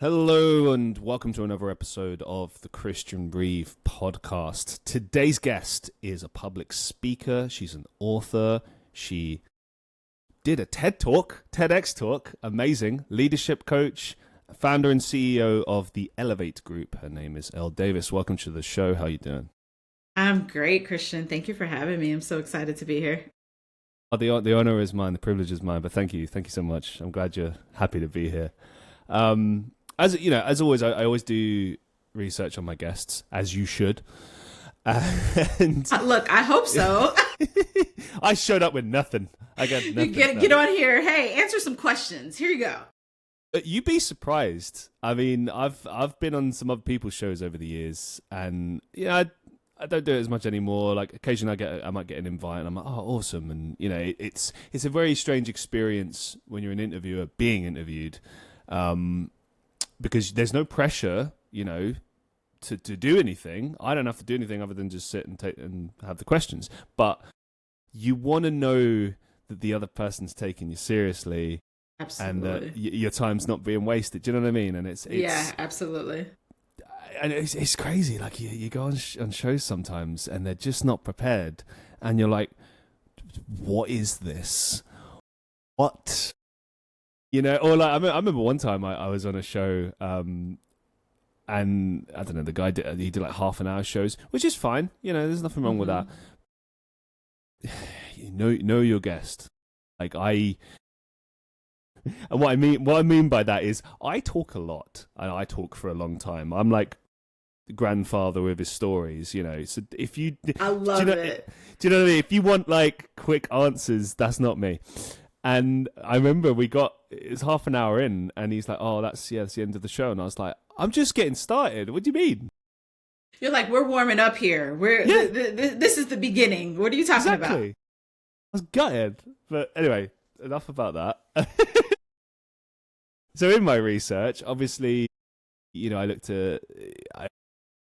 Hello and welcome to another episode of the Christian Reeve podcast. Today's guest is a public speaker. She's an author. She did a TEDx talk, amazing, leadership coach, founder and CEO of the Elevate Group. Her name is Elle Davis. Welcome to the show. How are you doing? I'm great, Christian. Thank you for having me. I'm so excited to be here. Oh, the honor is mine. The privilege is mine. But thank you so much. I'm glad you're happy to be here. As you know, as always, I always do research on my guests, as you should. And look, I hope so. I showed up with nothing. I got nothing. Get on here. Hey, answer some questions. Here you go. You'd be surprised. I mean, I've been on some other people's shows over the years, and I don't do it as much anymore. Like occasionally, I might get an invite, and I'm like, oh, awesome. And it's a very strange experience when you're an interviewer being interviewed. Because there's no pressure, to do anything. I don't have to do anything other than just sit and have the questions. But you want to know that the other person's taking you seriously. Absolutely. And that your time's not being wasted. Do you know what I mean? And it's yeah, absolutely. And it's crazy. Like you go on shows sometimes and they're just not prepared. And you're like, what is this? What? Or like I remember one time I was on a show, and I don't know, the guy did like half an hour shows, which is fine. There's nothing wrong with that. Know your guest. Like and what I mean by that is I talk a lot and I talk for a long time. I'm like grandfather with his stories, So if you, I love it. Do you know what I mean? If you want like quick answers, that's not me. And I remember it was half an hour in, and he's like, "Oh, that's the end of the show." And I was like, "I'm just getting started. What do you mean?" You're like, "We're warming up here. This is the beginning. What are you talking about?" I was gutted, but anyway, enough about that. So in my research, obviously, I looked at.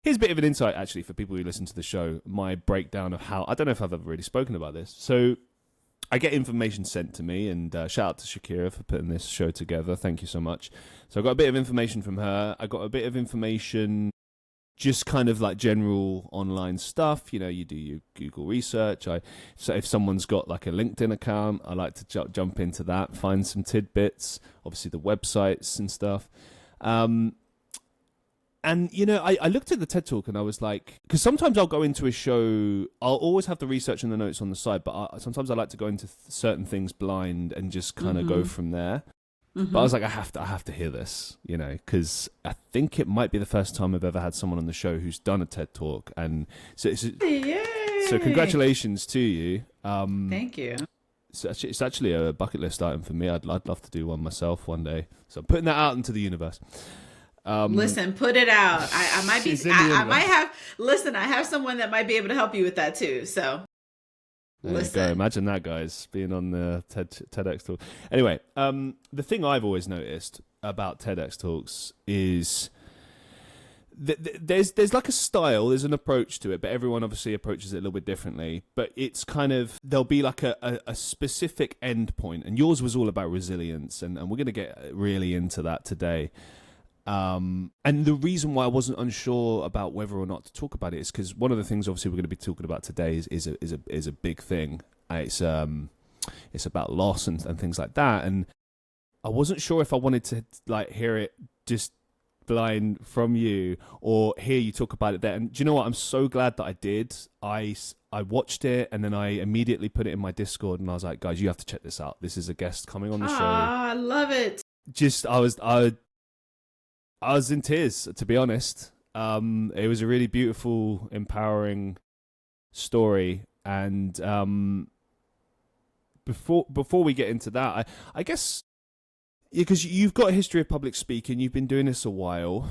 Here's a bit of an insight, actually, for people who listen to the show. My breakdown of how I don't know if I've ever really spoken about this. So I get information sent to me, and shout out to Shakira for putting this show together. Thank you so much. So I got a bit of information from her. I got a bit of information, just kind of like general online stuff. You do your Google research. So if someone's got like a LinkedIn account, I like to jump into that, find some tidbits, obviously the websites and stuff. And, I looked at the TED Talk and I was like, because sometimes I'll go into a show, I'll always have the research and the notes on the side, but sometimes I like to go into certain things blind and just kind of go from there. But I was like, I have to hear this, because I think it might be the first time I've ever had someone on the show who's done a TED Talk. And so so congratulations to you. Thank you. So it's actually a bucket list item for me. I'd love to do one myself one day. So I'm putting that out into the universe. Listen, put it out. I might be. I might have. Listen, I have someone that might be able to help you with that too. So, listen. There you go. Imagine that, guys, being on the TEDx talk. Anyway, the thing I've always noticed about TEDx talks is there's like a style, there's an approach to it, but everyone obviously approaches it a little bit differently. But it's kind of there'll be like a specific end point, and yours was all about resilience, and we're going to get really into that today. And the reason why I wasn't unsure about whether or not to talk about it is because one of the things obviously we're going to be talking about today is a big thing. It's about loss and things like that, and I wasn't sure if I wanted to like hear it just blind from you or hear you talk about it there. And do you know what? I'm so glad that I did. I watched it and then I immediately put it in my Discord and I was like, guys, you have to check this out. This is a guest coming on the show. I love it. I was in tears, to be honest. It was a really beautiful, empowering story. And before we get into that, I guess, because you've got a history of public speaking, you've been doing this a while.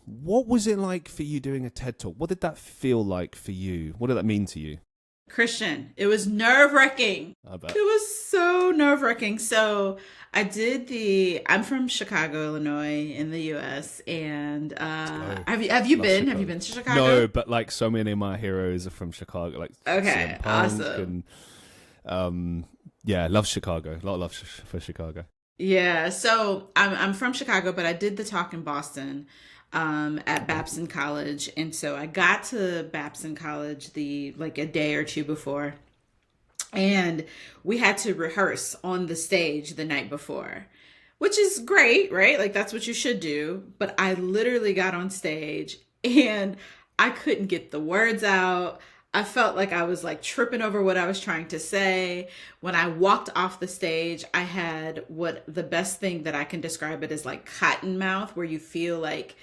What was it like for you doing a TED Talk? What did that feel like for you? What did that mean to you? Christian, it was nerve-wracking. I bet. It was so nerve-wracking. So I'm from Chicago, Illinois, in the U.S. And have you been? Have you been to Chicago? No, but like so many of my heroes are from Chicago. Like okay, CM Punk awesome. And love Chicago. A lot of love for Chicago. Yeah, so I'm from Chicago, but I did the talk in Boston at Okay. Babson College, and so I got to Babson College the like a day or two before, and we had to rehearse on the stage the night before, which is great, right? Like that's what you should do. But I literally got on stage and I couldn't get the words out. I felt like I was like tripping over what I was trying to say. When I walked off the stage, I had what the best thing that I can describe it as like cotton mouth, where you feel like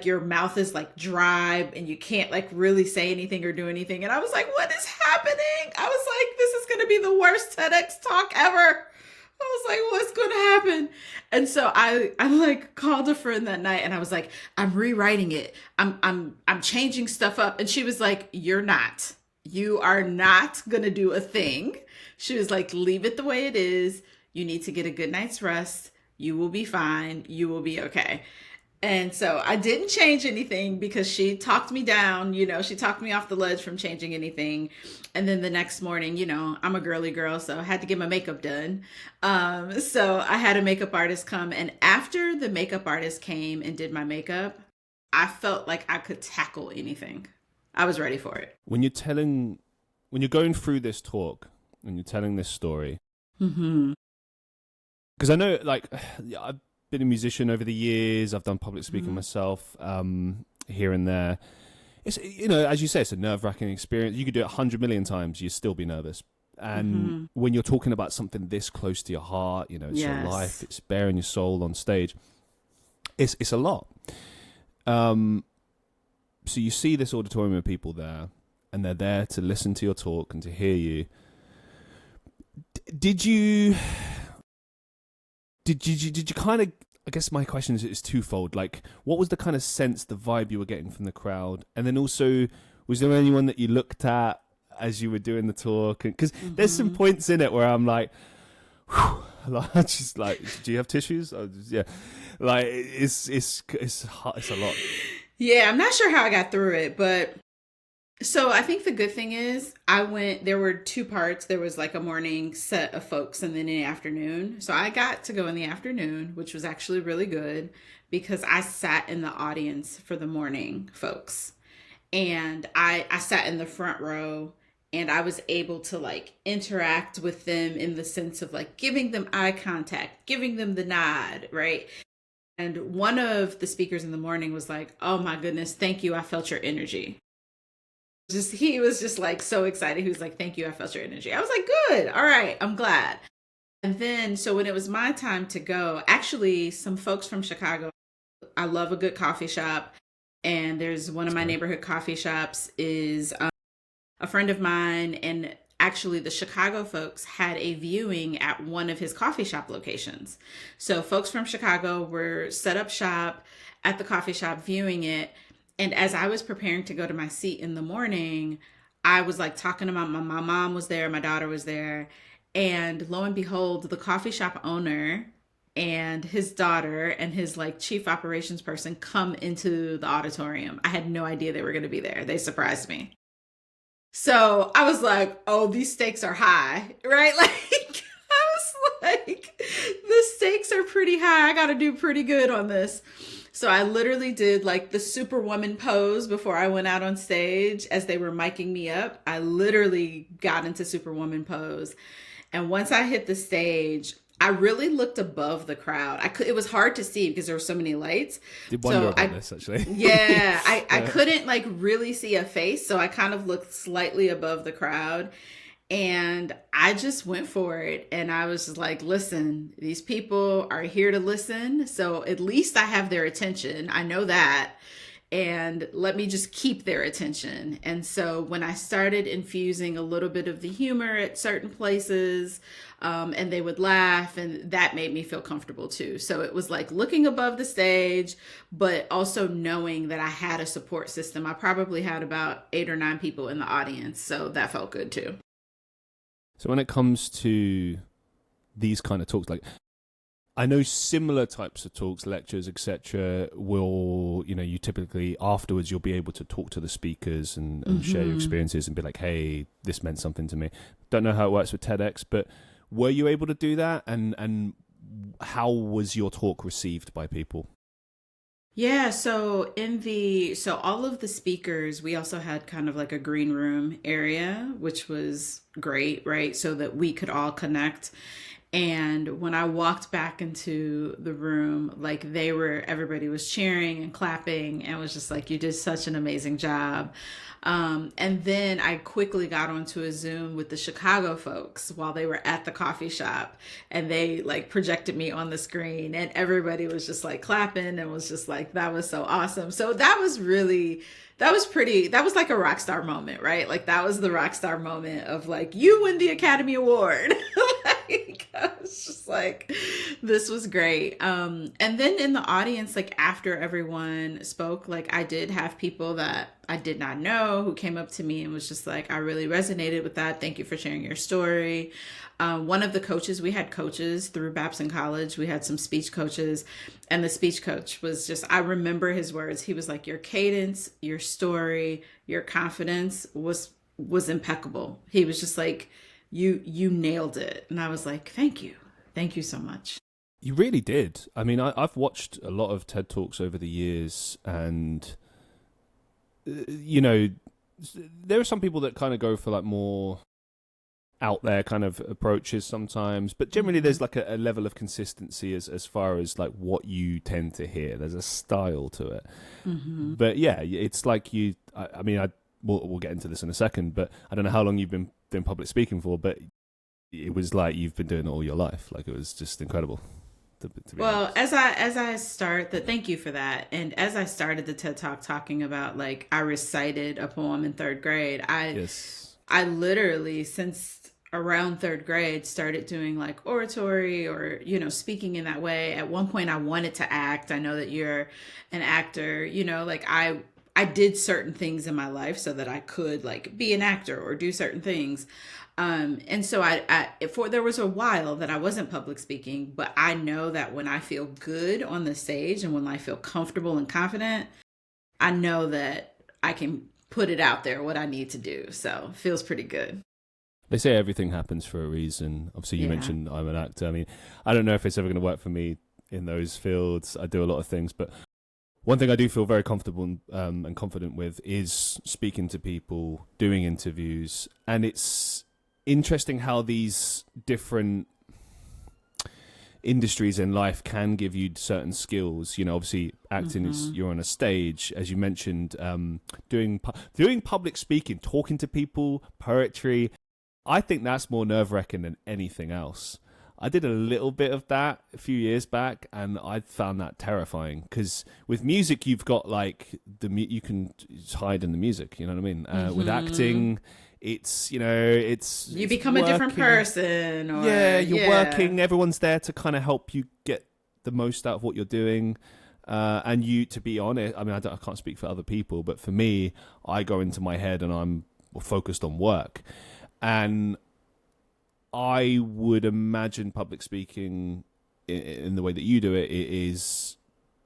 your mouth is like dry and you can't like really say anything or do anything. And I was like, what is happening? I was like, this is going to be the worst TEDx talk ever. I was like, what's going to happen? And so I like called a friend that night and I was like, I'm rewriting it. I'm changing stuff up. And she was like, you're not. You are not going to do a thing. She was like, leave it the way it is. You need to get a good night's rest. You will be fine. You will be okay. And so I didn't change anything because she talked me down, she talked me off the ledge from changing anything. And then the next morning, I'm a girly girl, so I had to get my makeup done. So I had a makeup artist come. And after the makeup artist came and did my makeup, I felt like I could tackle anything. I was ready for it. When you're going through this talk, when you're telling this story, Mm-hmm. because I know, like, I've been a musician over the years. I've done public speaking Mm-hmm. myself, here and there. It's, as you say, it's a nerve-wracking experience. You could do it 100 million times, you'd still be nervous. And Mm-hmm. when you're talking about something this close to your heart, it's your life, Yes. it's bearing your soul on stage. It's a lot. So you see this auditorium of people there, and they're there to listen to your talk and to hear you. Did you kind of, I guess my question is twofold. Like, what was the kind of sense, the vibe you were getting from the crowd? And then also, was there anyone that you looked at as you were doing the talk? Because there's some Mm-hmm. points in it where I'm like, whew, just like, do you have tissues? Yeah. Like, it's hot, it's a lot. Yeah, I'm not sure how I got through it, but so I think the good thing is there were two parts. There was like a morning set of folks and then in the afternoon. So I got to go in the afternoon, which was actually really good because I sat in the audience for the morning folks. And I sat in the front row and I was able to like interact with them in the sense of like giving them eye contact, giving them the nod, right? And one of the speakers in the morning was like, "Oh my goodness, thank you. I felt your energy." He was just like so excited. He was like, "Thank you. I felt your energy." I was like, "Good. All right. I'm glad." And then so when it was my time to go, actually some folks from Chicago, I love a good coffee shop, and there's one of That's my great. neighborhood coffee shops is a friend of mine, and actually the Chicago folks had a viewing at one of his coffee shop locations. So folks from Chicago were set up shop at the coffee shop viewing it. And as I was preparing to go to my seat in the morning, I was like talking about my mom was there, my daughter was there, and lo and behold, the coffee shop owner and his daughter and his like chief operations person come into the auditorium. I had no idea they were going to be there. They surprised me. So I was like, oh, these stakes are high, right? Like, I was like, the stakes are pretty high. I got to do pretty good on this. So I literally did like the superwoman pose before I went out on stage as they were miking me up. I literally got into superwoman pose. And once I hit the stage, I really looked above the crowd. It was hard to see because there were so many lights. Did wonder about this, actually. Yeah, I Yeah. couldn't like really see a face, so I kind of looked slightly above the crowd. And I just went for it. And I was just like, listen, these people are here to listen. So at least I have their attention. I know that. And let me just keep their attention. And so when I started infusing a little bit of the humor at certain places, and they would laugh, and that made me feel comfortable too. So it was like looking above the stage, but also knowing that I had a support system. I probably had about 8 or 9 people in the audience. So that felt good too. So when it comes to these kind of talks, like, I know similar types of talks, lectures, etc. will, you typically afterwards you'll be able to talk to the speakers and share your experiences and be like, hey, this meant something to me. Don't know how it works with TEDx, but were you able to do that? And how was your talk received by people? Yeah, so all of the speakers, we also had kind of like a green room area, which was great, right? So that we could all connect. And when I walked back into the room, like everybody was cheering and clapping and was just like, you did such an amazing job. And then I quickly got onto a Zoom with the Chicago folks while they were at the coffee shop, and they like projected me on the screen, and everybody was just like clapping and was just like, that was so awesome. So that was like a rock star moment, right? Like that was the rock star moment of like, you win the Academy Award. Like, I was just like, this was great. And then in the audience, like after everyone spoke, like I did have people that I did not know who came up to me and was just like, I really resonated with that. Thank you for sharing your story. One of the coaches, we had coaches through Babson College. We had some speech coaches, and the speech coach was just, I remember his words. He was like, your cadence, your story, your confidence was impeccable. He was just like, you nailed it. And I was like, thank you. Thank you so much. You really did. I mean, I've watched a lot of TED Talks over the years, and you know, there are some people that kind of go for like more out there kind of approaches sometimes, but generally there's like a level of consistency as far as like what you tend to hear. There's a style to it. Mm-hmm. But yeah, it's like we'll get into this in a second, but I don't know how long you've been doing public speaking for, but it was like you've been doing it all your life. Like it was just incredible. Well, honest. Thank you for that. And as I started the TED Talk talking about like I recited a poem in third grade, I literally since around third grade started doing like oratory or, you know, speaking in that way. At one point I wanted to act. I know that you're an actor, you know, like I did certain things in my life so that I could like be an actor or do certain things. And so there was a while that I wasn't public speaking, but I know that when I feel good on the stage and when I feel comfortable and confident, I know that I can put it out there, what I need to do. So it feels pretty good. They say everything happens for a reason. Obviously, you mentioned I'm an actor. I mean, I don't know if it's ever going to work for me in those fields. I do a lot of things, but one thing I do feel very comfortable and confident with is speaking to people, doing interviews, and it's interesting how these different industries in life can give you certain skills. You know, obviously acting is you're on a stage, as you mentioned, doing public speaking, talking to people, poetry. I think that's more nerve-wracking than anything else. I did a little bit of that a few years back, and I found that terrifying because with music, you've got like you can hide in the music. You know what I mean? With acting, it's you become working. A different person. Or, you're working. Everyone's there to kind of help you get the most out of what you're doing. And you, to be honest, I mean, I can't speak for other people, but for me, I go into my head and I'm focused on work. And I would imagine public speaking in the way that you do it is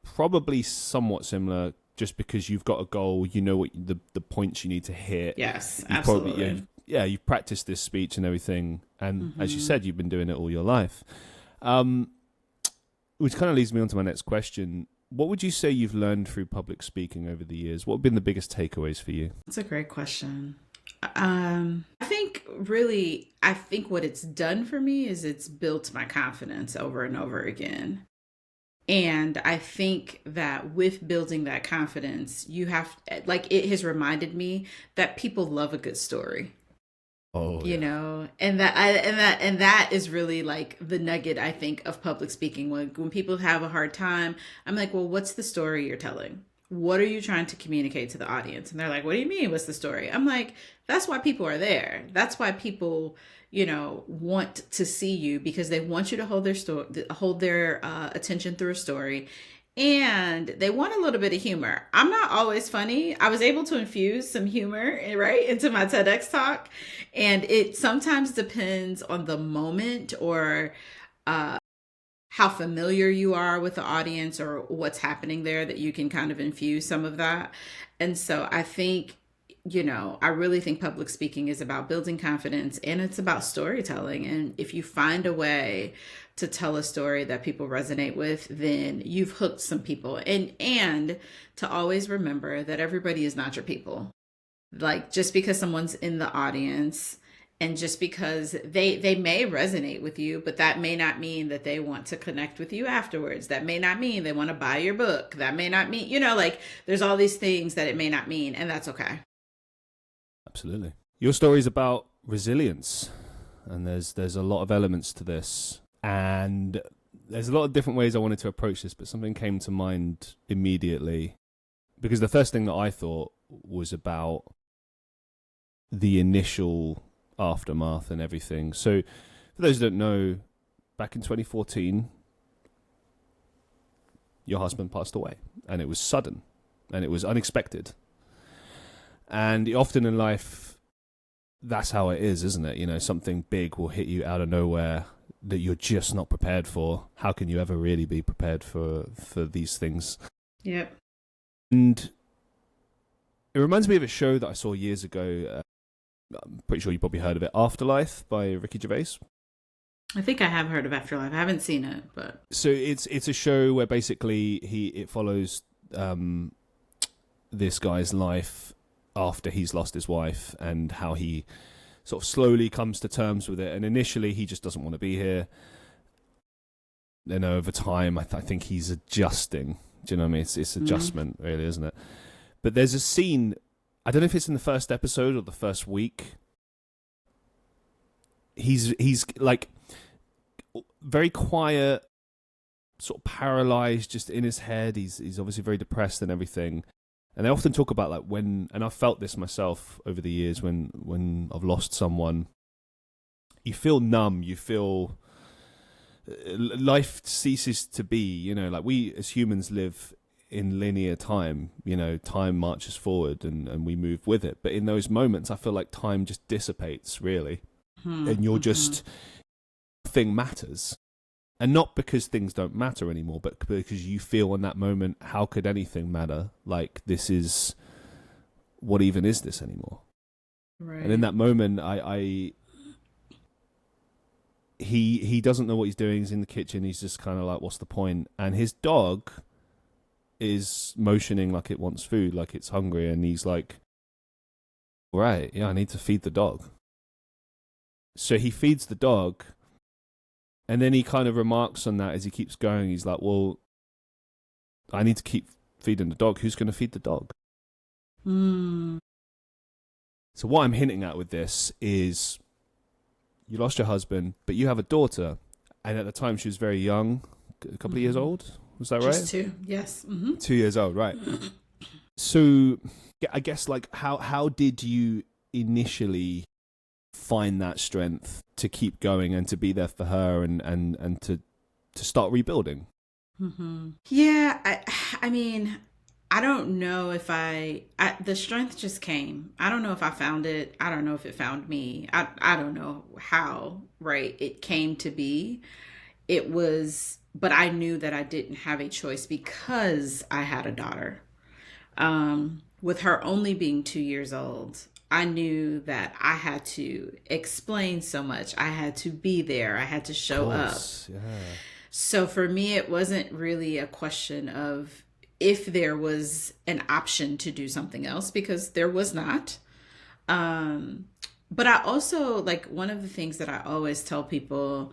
probably somewhat similar, just because you've got a goal, you know what the points you need to hit. Yes, absolutely. You've practiced this speech and everything, and as you said, you've been doing it all your life. Which kind of leads me on to my next question. What would you say you've learned through public speaking over the years? What have been the biggest takeaways for you? That's a great question. I think what it's done for me is it's built my confidence over and over again. And I think that with building that confidence, it has reminded me that people love a good story. Oh, you know, and that is really like the nugget, I think, of public speaking. When people have a hard time, I'm like, well, what's the story you're telling? What are you trying to communicate to the audience? And they're like, what do you mean? What's the story? I'm like, that's why people are there. That's why people, want to see you, because they want you to hold their attention through a story. And they want a little bit of humor. I'm not always funny. I was able to infuse some humor, right, into my TEDx talk. And it sometimes depends on the moment or how familiar you are with the audience or what's happening there, that you can kind of infuse some of that. And so I think I really think public speaking is about building confidence, and it's about storytelling. And if you find a way to tell a story that people resonate with, then you've hooked some people. And to always remember that everybody is not your people. Like, just because someone's in the audience and just because they may resonate with you, but that may not mean that they want to connect with you afterwards. That may not mean they want to buy your book. That may not mean, like, there's all these things that it may not mean, and that's okay. Absolutely. Your story is about resilience, and there's a lot of elements to this, and there's a lot of different ways I wanted to approach this, but something came to mind immediately, because the first thing that I thought was about the initial aftermath and everything. So for those who don't know, back in 2014, your husband passed away, and it was sudden and it was unexpected. And often in life, that's how it is, isn't it? Something big will hit you out of nowhere that you're just not prepared for. How can you ever really be prepared for these things? Yep. And it reminds me of a show that I saw years ago. I'm pretty sure you probably heard of it, Afterlife by Ricky Gervais. I think I have heard of Afterlife. I haven't seen it, but so it's a show where basically it follows this guy's life after he's lost his wife, and how he sort of slowly comes to terms with it. And initially, he just doesn't want to be here. Then over time, I think he's adjusting. Do you know what I mean? It's adjustment, really, isn't it? But there's a scene, I don't know if it's in the first episode or the first week. He's like very quiet, sort of paralyzed, just in his head. He's obviously very depressed and everything. And they often talk about, like, when, and I've felt this myself over the years, when I've lost someone, you feel numb, you feel life ceases to be, like we as humans live in linear time, time marches forward and we move with it. But in those moments, I feel like time just dissipates, really. And you're just, nothing matters. And not because things don't matter anymore, but because you feel in that moment, how could anything matter? Like, this is, what even is this anymore? Right. And in that moment, he doesn't know what he's doing. He's in the kitchen. He's just kind of like, what's the point? And his dog is motioning like it wants food, like it's hungry. And he's like, right, yeah, I need to feed the dog. So he feeds the dog. And then he kind of remarks on that as he keeps going. He's like, well, I need to keep feeding the dog. Who's going to feed the dog? So what I'm hinting at with this is, you lost your husband, but you have a daughter. And at the time, she was very young, a couple of years old. Was that right? Just 2, yes. 2 years old, right. So I guess, like, how did you initially find that strength to keep going and to be there for her and to start rebuilding? Yeah, I mean, I don't know if the strength just came. I don't know if I found it. I don't know if it found me. I don't know how, right? It came to be. It was, but I knew that I didn't have a choice because I had a daughter. With her only being 2 years old, I knew that I had to explain so much. I had to be there. I had to show up. Yeah. So for me, it wasn't really a question of if there was an option to do something else, because there was not. But I also, like, one of the things that I always tell people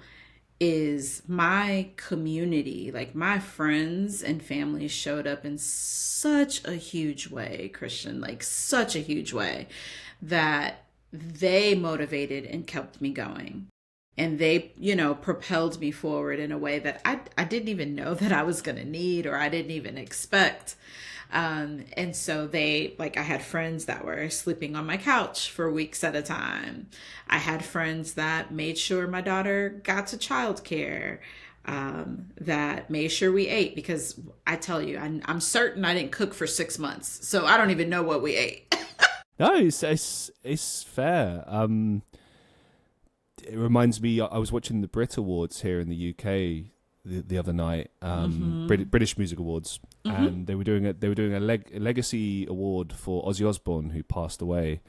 is my community, like my friends and family, showed up in such a huge way, Christian, like such a huge way, that they motivated and kept me going. And they, propelled me forward in a way that I didn't even know that I was going to need, or I didn't even expect. And so I had friends that were sleeping on my couch for weeks at a time. I had friends that made sure my daughter got to childcare, that made sure we ate, because I tell you, I'm certain I didn't cook for 6 months. So I don't even know what we ate. No, it's fair. It reminds me, I was watching the Brit Awards here in the UK the other night, British Music Awards, and they were doing a legacy award for Ozzy Osbourne, who passed away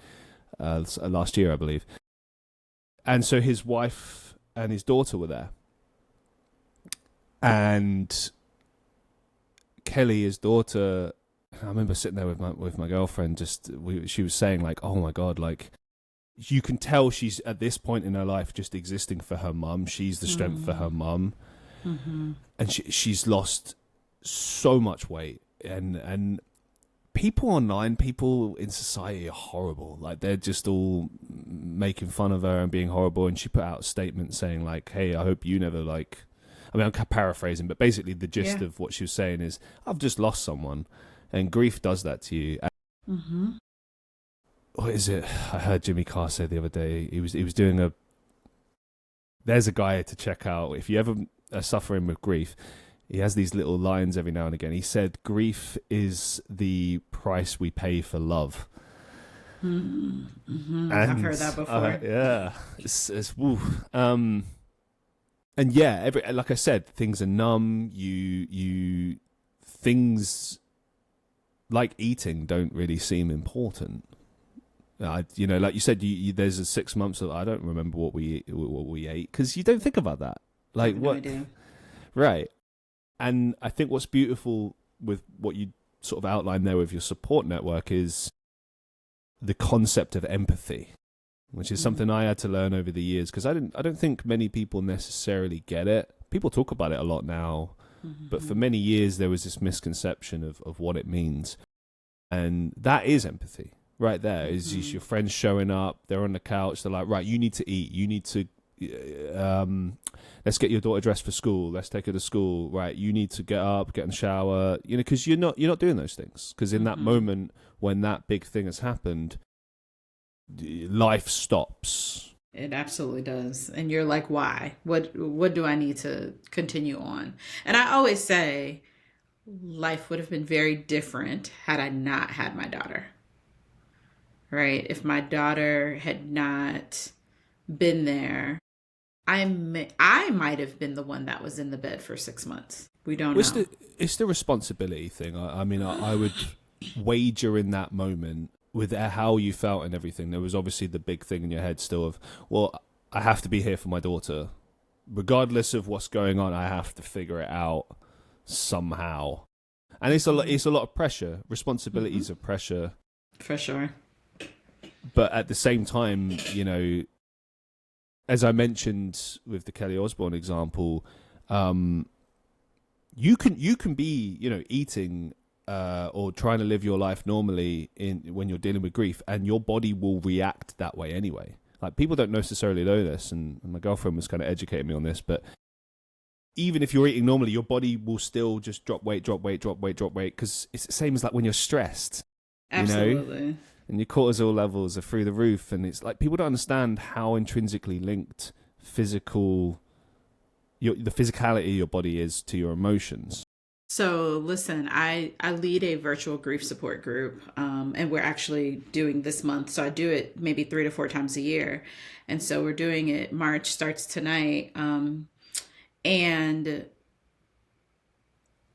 last year, I believe. And so his wife and his daughter were there, and Kelly, his daughter, I remember sitting there with my girlfriend. She was saying like, "Oh my God!" Like, you can tell she's at this point in her life just existing for her mum. She's the strength for her mum, and she's lost so much weight. And people online, people in society are horrible. Like, they're just all making fun of her and being horrible. And she put out a statement saying like, "Hey, I hope you never like." I mean, I'm paraphrasing, but basically the gist of what she was saying is, "I've just lost someone, and grief does that to you." What is it? I heard Jimmy Carr say the other day. He was doing there's a guy to check out if you ever are suffering with grief. He has these little lines every now and again. He said, "Grief is the price we pay for love." I've heard that before. Yeah, it's woo. And yeah, like I said, things are numb. You things like eating don't really seem important. Like you said, there's a 6 months of, I don't remember what we ate, because you don't think about that. Like, what? No idea. Right. And I think what's beautiful with what you sort of outlined there with your support network is the concept of empathy, which is something I had to learn over the years, because I don't think many people necessarily get it. People talk about it a lot now, but for many years there was this misconception of what it means. And that is empathy. Right there is your friends showing up. They're on the couch. They're like, "Right, you need to eat. You need to, let's get your daughter dressed for school. Let's take her to school. Right, you need to get up, get in the shower. Because you're not doing those things. Because in that moment when that big thing has happened, life stops. It absolutely does. And you're like, why? What do I need to continue on? And I always say, life would have been very different had I not had my daughter. Right? If my daughter had not been there, I might have been the one that was in the bed for 6 months. We don't know. It's the responsibility thing. I mean, I would wager in that moment, with how you felt and everything, there was obviously the big thing in your head still of, well, I have to be here for my daughter. Regardless of what's going on, I have to figure it out somehow. And it's a lot of pressure. Responsibilities of pressure. For sure. But at the same time, as I mentioned with the Kelly Osbourne example, you can be, eating or trying to live your life normally when you're dealing with grief, and your body will react that way anyway. Like, people don't necessarily know this, and my girlfriend was kind of educating me on this, but even if you're eating normally, your body will still just drop weight, because it's the same as like when you're stressed. Absolutely. And your cortisol levels are through the roof, and it's like people don't understand how intrinsically linked the physicality of your body is to your emotions. So listen, I lead a virtual grief support group, and we're actually doing this month. So I do it maybe 3 to 4 times a year. And so we're doing it. March starts tonight. And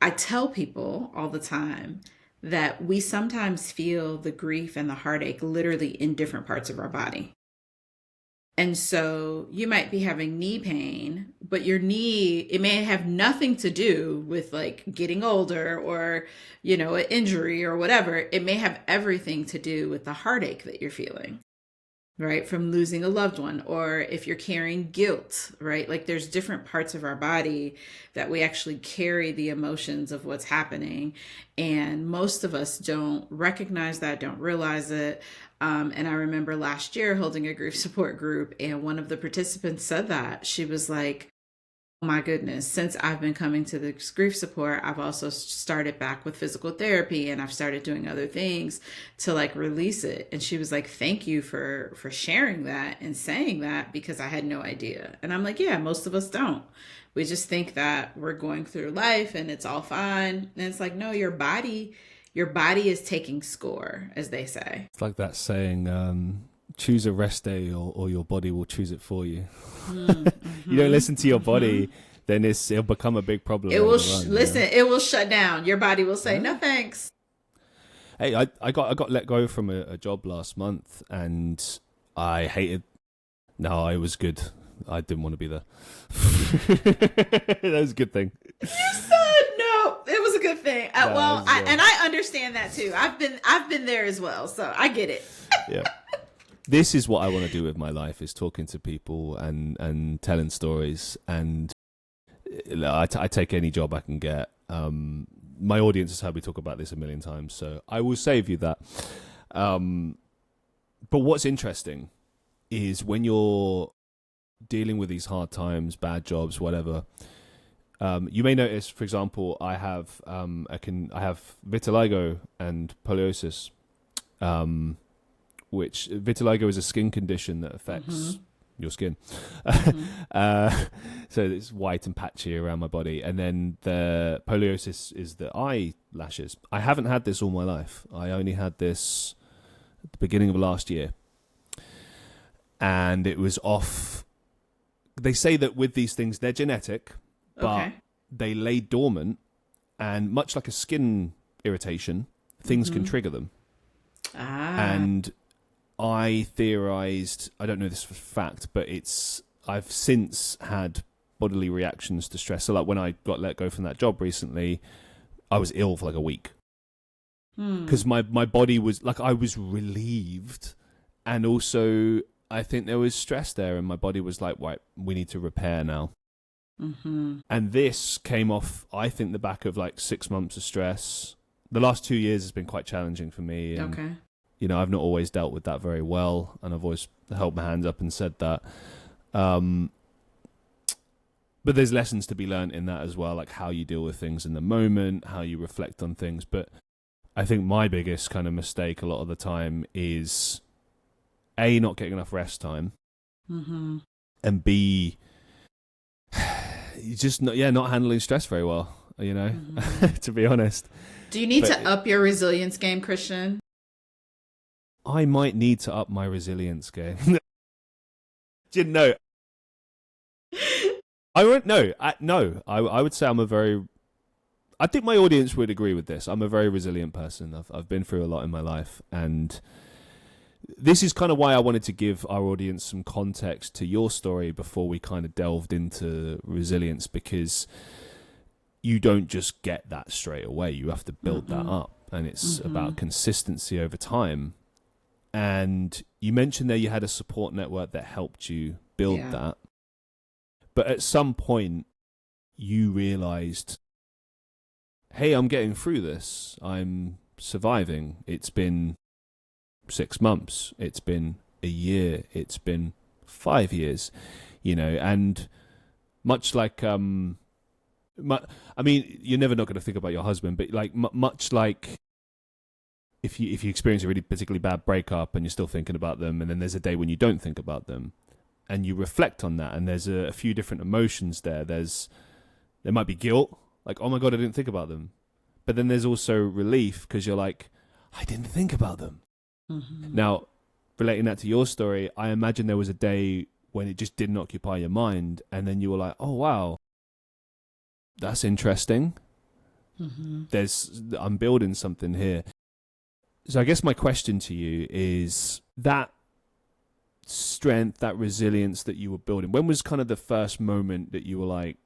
I tell people all the time that we sometimes feel the grief and the heartache literally in different parts of our body. And so you might be having knee pain, but your knee, it may have nothing to do with like getting older or, an injury or whatever. It may have everything to do with the heartache that you're feeling, right? From losing a loved one, or if you're carrying guilt, right? Like, there's different parts of our body that we actually carry the emotions of what's happening. And most of us don't recognize that, don't realize it. And I remember last year holding a grief support group, and one of the participants said that. She was like, "Oh my goodness, since I've been coming to this grief support, I've also started back with physical therapy, and I've started doing other things to like release it." And she was like, "Thank you for sharing that and saying that, because I had no idea." And I'm like, yeah, most of us don't. We just think that we're going through life and it's all fine. And it's like, no, your body is taking score, as they say. It's like that saying, choose a rest day or your body will choose it for you. You don't listen to your body, then it'll become a big problem. It will listen. It will shut down. Your body will say no thanks. Hey, I got let go from a job last month, and I hated. No, it was good. I didn't want to be there. That was a good thing. You said no. It was a good thing. Well, I understand that too. I've been there as well, so I get it. Yeah. This is what I want to do with my life: is talking to people and telling stories. And I take any job I can get. My audience has heard me talk about this a million times, so I will save you that. But what's interesting is when you're dealing with these hard times, bad jobs, whatever, you may notice, for example, I have vitiligo and poliosis, which vitiligo is a skin condition that affects your skin. So it's white and patchy around my body. And then the poliosis is the eyelashes. I haven't had this all my life. I only had this at the beginning of last year. And it was off. They say that with these things, they're genetic, but they lay dormant. And much like a skin irritation, things can trigger them. And I theorized, I don't know this for fact, but I've since had bodily reactions to stress. So like when I got let go from that job recently, I was ill for like a week. Because my body was like, I was relieved. And also I think there was stress there, and my body was like, right, we need to repair now. And this came off, I think, the back of like 6 months of stress. The last 2 years has been quite challenging for me. And, you know, I've not always dealt with that very well, and I've always held my hands up and said that. But there's lessons to be learned in that as well, like how you deal with things in the moment, how you reflect on things. But I think my biggest kind of mistake a lot of the time is A, not getting enough rest time, and B, just not handling stress very well, you know, to be honest. Do you need to up your resilience game, Christian? I might need to up my resilience game. Didn't know. I won't. No. I would say I think my audience would agree with this. I'm a very resilient person. I've been through a lot in my life, and this is kind of why I wanted to give our audience some context to your story before we kind of delved into resilience, because you don't just get that straight away. You have to build that up, and it's about consistency over time. And you mentioned there you had a support network that helped you build that. But at some point, you realized, hey, I'm getting through this. I'm surviving. It's been 6 months. It's been a year. It's been 5 years, you know, and much like, I mean, you're never not going to think about your husband, but like much like if you experience a really particularly bad breakup and you're still thinking about them, and then there's a day when you don't think about them, and you reflect on that, and there's a few different emotions there. There might be guilt, like, oh my God, I didn't think about them. But then there's also relief, because you're like, I didn't think about them. Now, relating that to your story, I imagine there was a day when it just didn't occupy your mind, and then you were like, oh wow, that's interesting. I'm building something here. So I guess my question to you is, that strength, that resilience that you were building, when was kind of the first moment that you were like,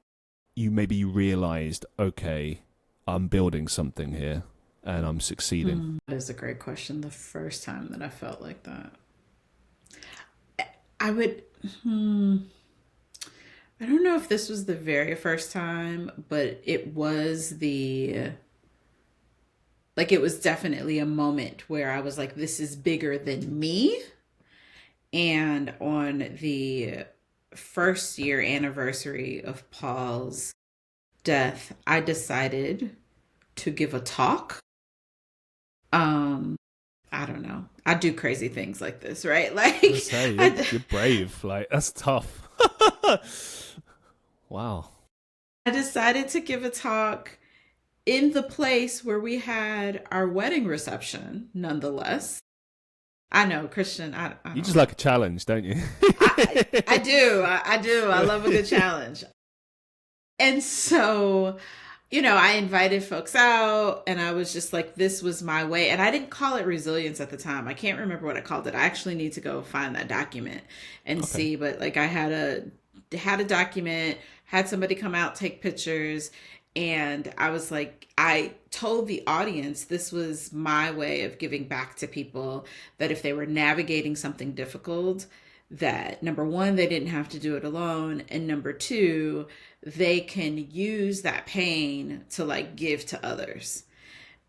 you realized, okay, I'm building something here and I'm succeeding? That is a great question. The first time that I felt like that, I don't know if this was the very first time, but it was it was definitely a moment where I was like, this is bigger than me. And on the first year anniversary of Paul's death, I decided to give a talk. I don't know. I do crazy things like this, right? Like, you're brave. Like, that's tough. Wow. I decided to give a talk in the place where we had our wedding reception, nonetheless. I know, Christian, I you just like a challenge, don't you? I do. I love a good challenge. And so, you know, I invited folks out and I was just like, this was my way. And I didn't call it resilience at the time. I can't remember what I called it. I actually need to go find that document and Okay. see. But like I had a document, had somebody come out, take pictures, and I was like, I told the audience this was my way of giving back to people, that if they were navigating something difficult, that number one, they didn't have to do it alone, and number two, they can use that pain to like give to others.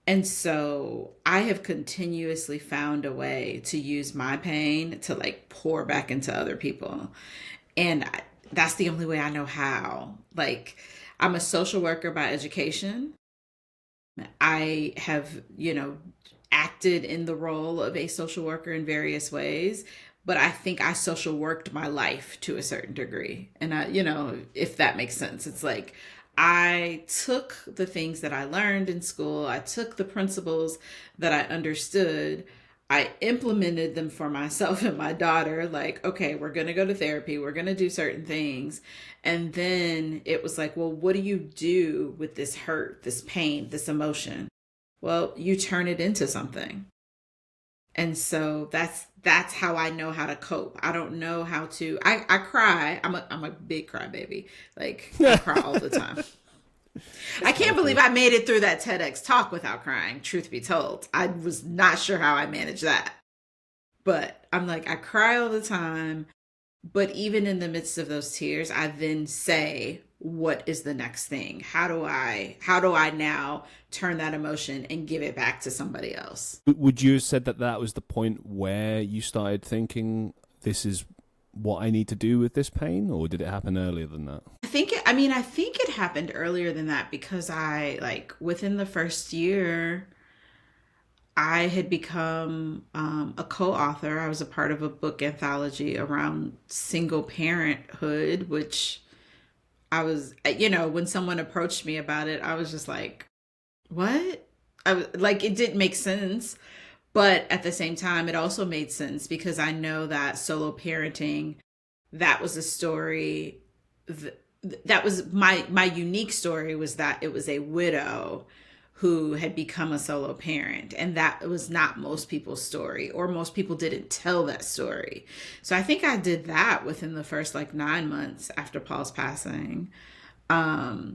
And so I have continuously found a way to use my pain to like pour back into other people. And that's the only way I know how. Like, I'm a social worker by education. I have, you know, acted in the role of a social worker in various ways, but I think I social worked my life to a certain degree. And I, you know, if that makes sense, it's like I took the things that I learned in school, I took the principles that I understood, I implemented them for myself and my daughter. Like, okay, we're going to go to therapy, we're going to do certain things. And then it was like, well, what do you do with this hurt, this pain, this emotion? Well, you turn it into something. And so that's how I know how to cope. I don't know how to I cry. I'm a big crybaby. Like I cry all the time. I can't believe I made it through that TEDx talk without crying, truth be told. I was not sure how I managed that. But I'm like, I cry all the time. But even in the midst of those tears, I then say, what is the next thing? How do I now turn that emotion and give it back to somebody else? Would you have said that that was the point where you started thinking, this is what I need to do with this pain, or did it happen earlier than that? I think it happened earlier than that, because I like within the first year I had become a co-author. I was a part of a book anthology around single parenthood, which I was, you know, when someone approached me about it, I was just like, what? I was like, it didn't make sense. But at the same time, it also made sense because I know that solo parenting, that was a story that was my unique story, was that it was a widow who had become a solo parent, and that was not most people's story, or most people didn't tell that story. So I think I did that within the first like 9 months after Paul's passing. I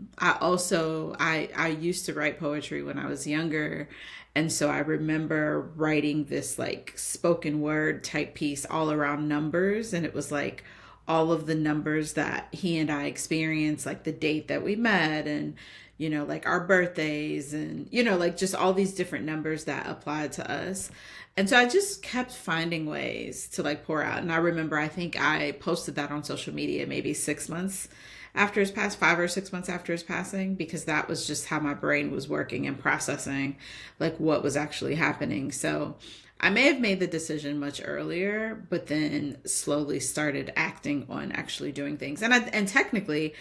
used to write poetry when I was younger, and so I remember writing this like spoken word type piece all around numbers, and it was like all of the numbers that he and I experienced, like the date that we met, and you know, like our birthdays, and you know, like just all these different numbers that applied to us. And so I just kept finding ways to like pour out. And I remember, I think I posted that on social media maybe 6 months after his pass, 5 or 6 months after his passing, because that was just how my brain was working and processing like what was actually happening. So I may have made the decision much earlier, but then slowly started acting on actually doing things. And technically,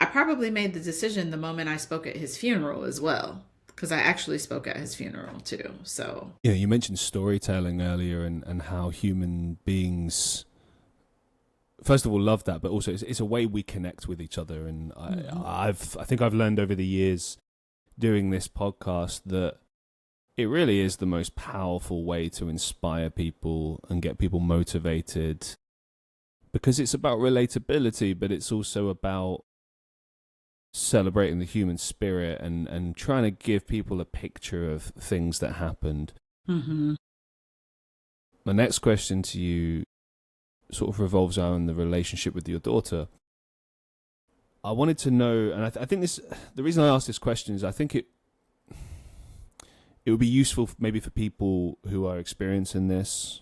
I probably made the decision the moment I spoke at his funeral as well, because I actually spoke at his funeral too. So Yeah, you mentioned storytelling earlier, and how human beings, first of all, love that, but also it's a way we connect with each other. And I think I've learned over the years doing this podcast that it really is the most powerful way to inspire people and get people motivated, because it's about relatability, but it's also about celebrating the human spirit and trying to give people a picture of things that happened. mm-hmm. My next question to you sort of revolves around the relationship with your daughter. I wanted to know, and I think this, the reason I asked this question is I think it would be useful maybe for people who are experiencing this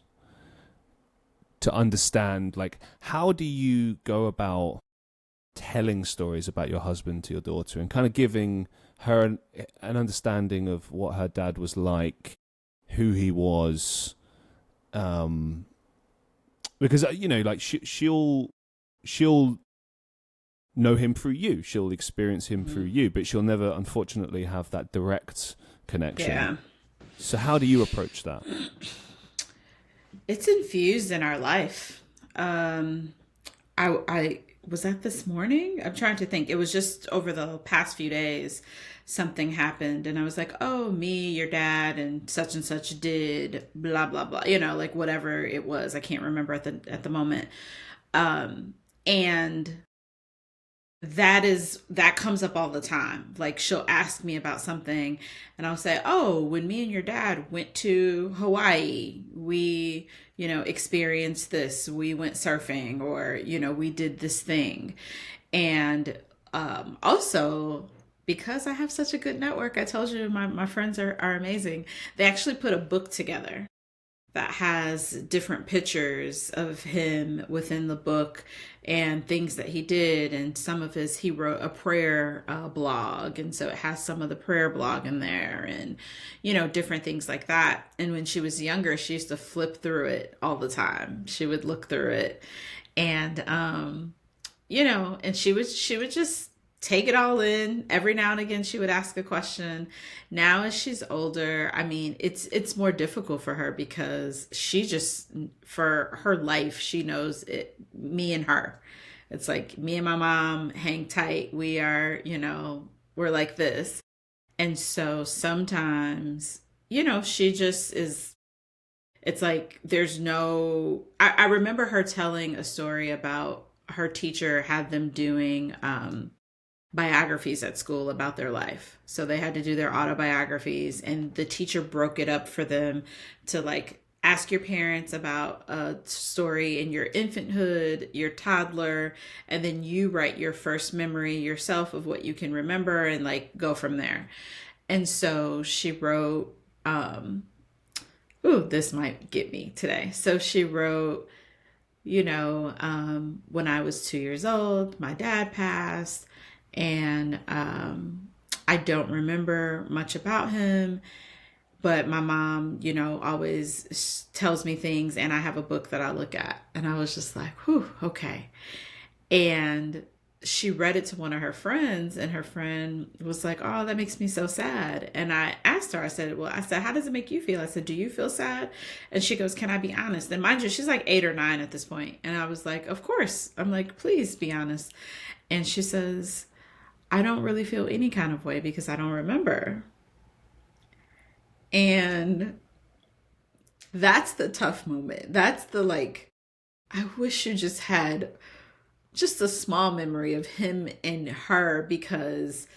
to understand, like, how do you go about telling stories about your husband to your daughter and kind of giving her an understanding of what her dad was like, who he was, because you know, like she'll know him through you, she'll experience him through you, but she'll never, unfortunately, have that direct connection. Yeah. So how do you approach that? It's infused in our life. I was that this morning? I'm trying to think. It was just over the past few days, something happened, and I was like, oh, me, your dad, and such did blah blah blah. Like whatever it was. I can't remember at the moment. And that comes up all the time. Like she'll ask me about something and I'll say, oh, when me and your dad went to Hawaii, we experienced this, we went surfing, or we did this thing. And also, because I have such a good network, I told you my friends are amazing. They actually put a book together that has different pictures of him within the book and things that he did. And some of he wrote a prayer blog. And so it has some of the prayer blog in there and, different things like that. And when she was younger, she used to flip through it all the time. She would look through it and, and she would just take it all in. Every now and again she would ask a question. Now as she's older, I mean, it's more difficult for her because she just, for her life, she knows it, me and her. It's like me and my mom hang tight. We are, we're like this. And so sometimes, she just is, it's like there's no, I remember her telling a story about her teacher had them doing biographies at school about their life. So they had to do their autobiographies, and the teacher broke it up for them to like ask your parents about a story in your infanthood, your toddler, and then you write your first memory yourself of what you can remember and like go from there. And so she wrote, this might get me today. So she wrote, when I was 2 years old, my dad passed. And I don't remember much about him, but my mom, always tells me things, and I have a book that I look at. And I was just like, whew, okay. And she read it to one of her friends, and her friend was like, oh, that makes me so sad. And I asked her, I said, how does it make you feel? I said, do you feel sad? And she goes, can I be honest? And mind you, she's like 8 or 9 at this point. And I was like, of course. I'm like, please be honest. And she says, I don't really feel any kind of way because I don't remember. And that's the tough moment. That's the like, I wish you just had just a small memory of him and her, because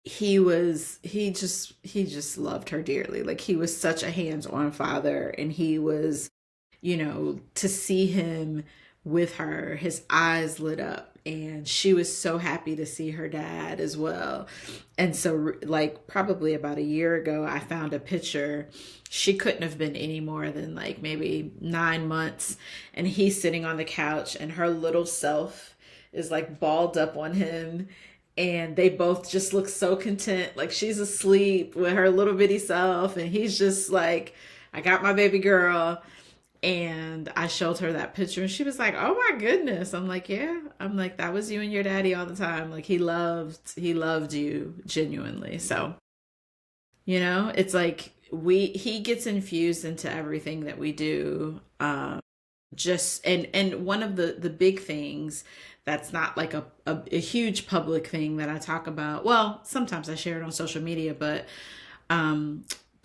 he just loved her dearly. Like he was such a hands-on father, and he was, to see him with her, his eyes lit up, and she was so happy to see her dad as well. And so like probably about a year ago, I found a picture. She couldn't have been any more than like maybe 9 months, and he's sitting on the couch, and her little self is like balled up on him, and they both just look so content. Like she's asleep with her little bitty self, and he's just like, I got my baby girl. And I showed her that picture, and she was like, oh my goodness. I'm like, yeah. I'm like, that was you and your daddy all the time. Like he loved you genuinely. So, it's like he gets infused into everything that we do. And one of the big things that's not like a huge public thing that I talk about. Well, sometimes I share it on social media, but,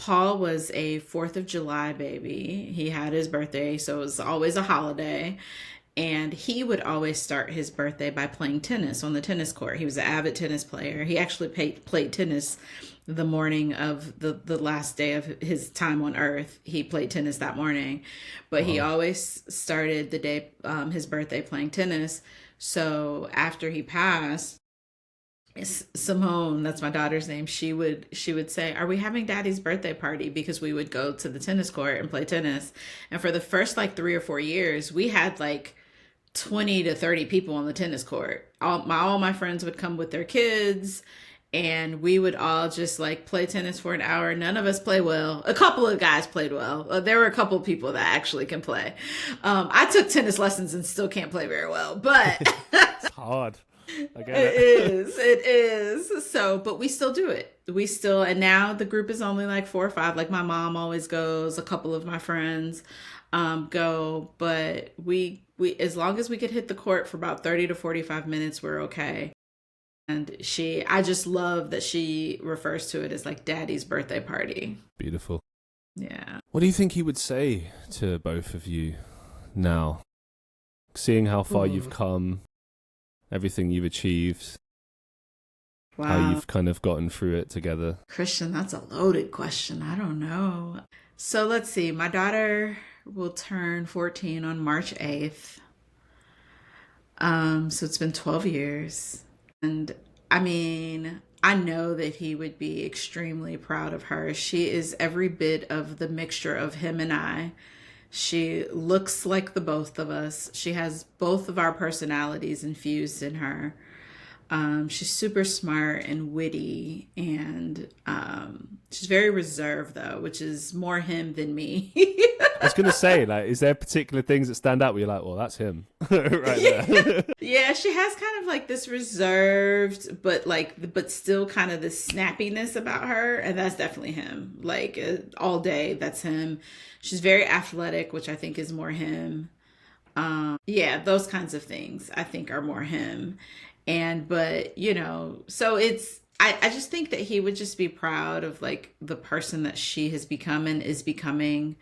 Paul was a 4th of July baby. He had his birthday, so it was always a holiday. And he would always start his birthday by playing tennis on the tennis court. He was an avid tennis player. He actually played tennis the morning of the last day of his time on Earth. He played tennis that morning. But he always started the day, his birthday, playing tennis. So after he passed, Simone, that's my daughter's name, she would say, are we having daddy's birthday party? Because we would go to the tennis court and play tennis. And for the first like 3 or 4 years, we had like 20 to 30 people on the tennis court. All my friends would come with their kids, and we would all just like play tennis for an hour. None of us play well. A couple of guys played well. There were a couple of people that actually can play. I took tennis lessons and still can't play very well, but it's hard. It is. So, but we still do it. we still, and now the group is only like 4 or 5. Like my mom always goes, a couple of my friends go, but we as long as we could hit the court for about 30 to 45 minutes, we're okay. And I just love that she refers to it as like daddy's birthday party. Beautiful. Yeah. What do you think he would say to both of you now? Seeing how far you've come, everything you've achieved, how you've kind of gotten through it together. Christian, that's a loaded question. I don't know. So let's see. My daughter will turn 14 on March 8th. So it's been 12 years. And I mean, I know that he would be extremely proud of her. She is every bit of the mixture of him and I. She looks like the both of us. She has both of our personalities infused in her. She's super smart and witty, and she's very reserved though, which is more him than me. I was gonna say, like, is there particular things that stand out where you're like, well, that's him right there? Yeah, she has kind of like this reserved, but still kind of this snappiness about her, and that's definitely him. Like all day, that's him. She's very athletic, which I think is more him. Yeah, those kinds of things I think are more him. But so I just think that he would just be proud of like the person that she has become and is becoming.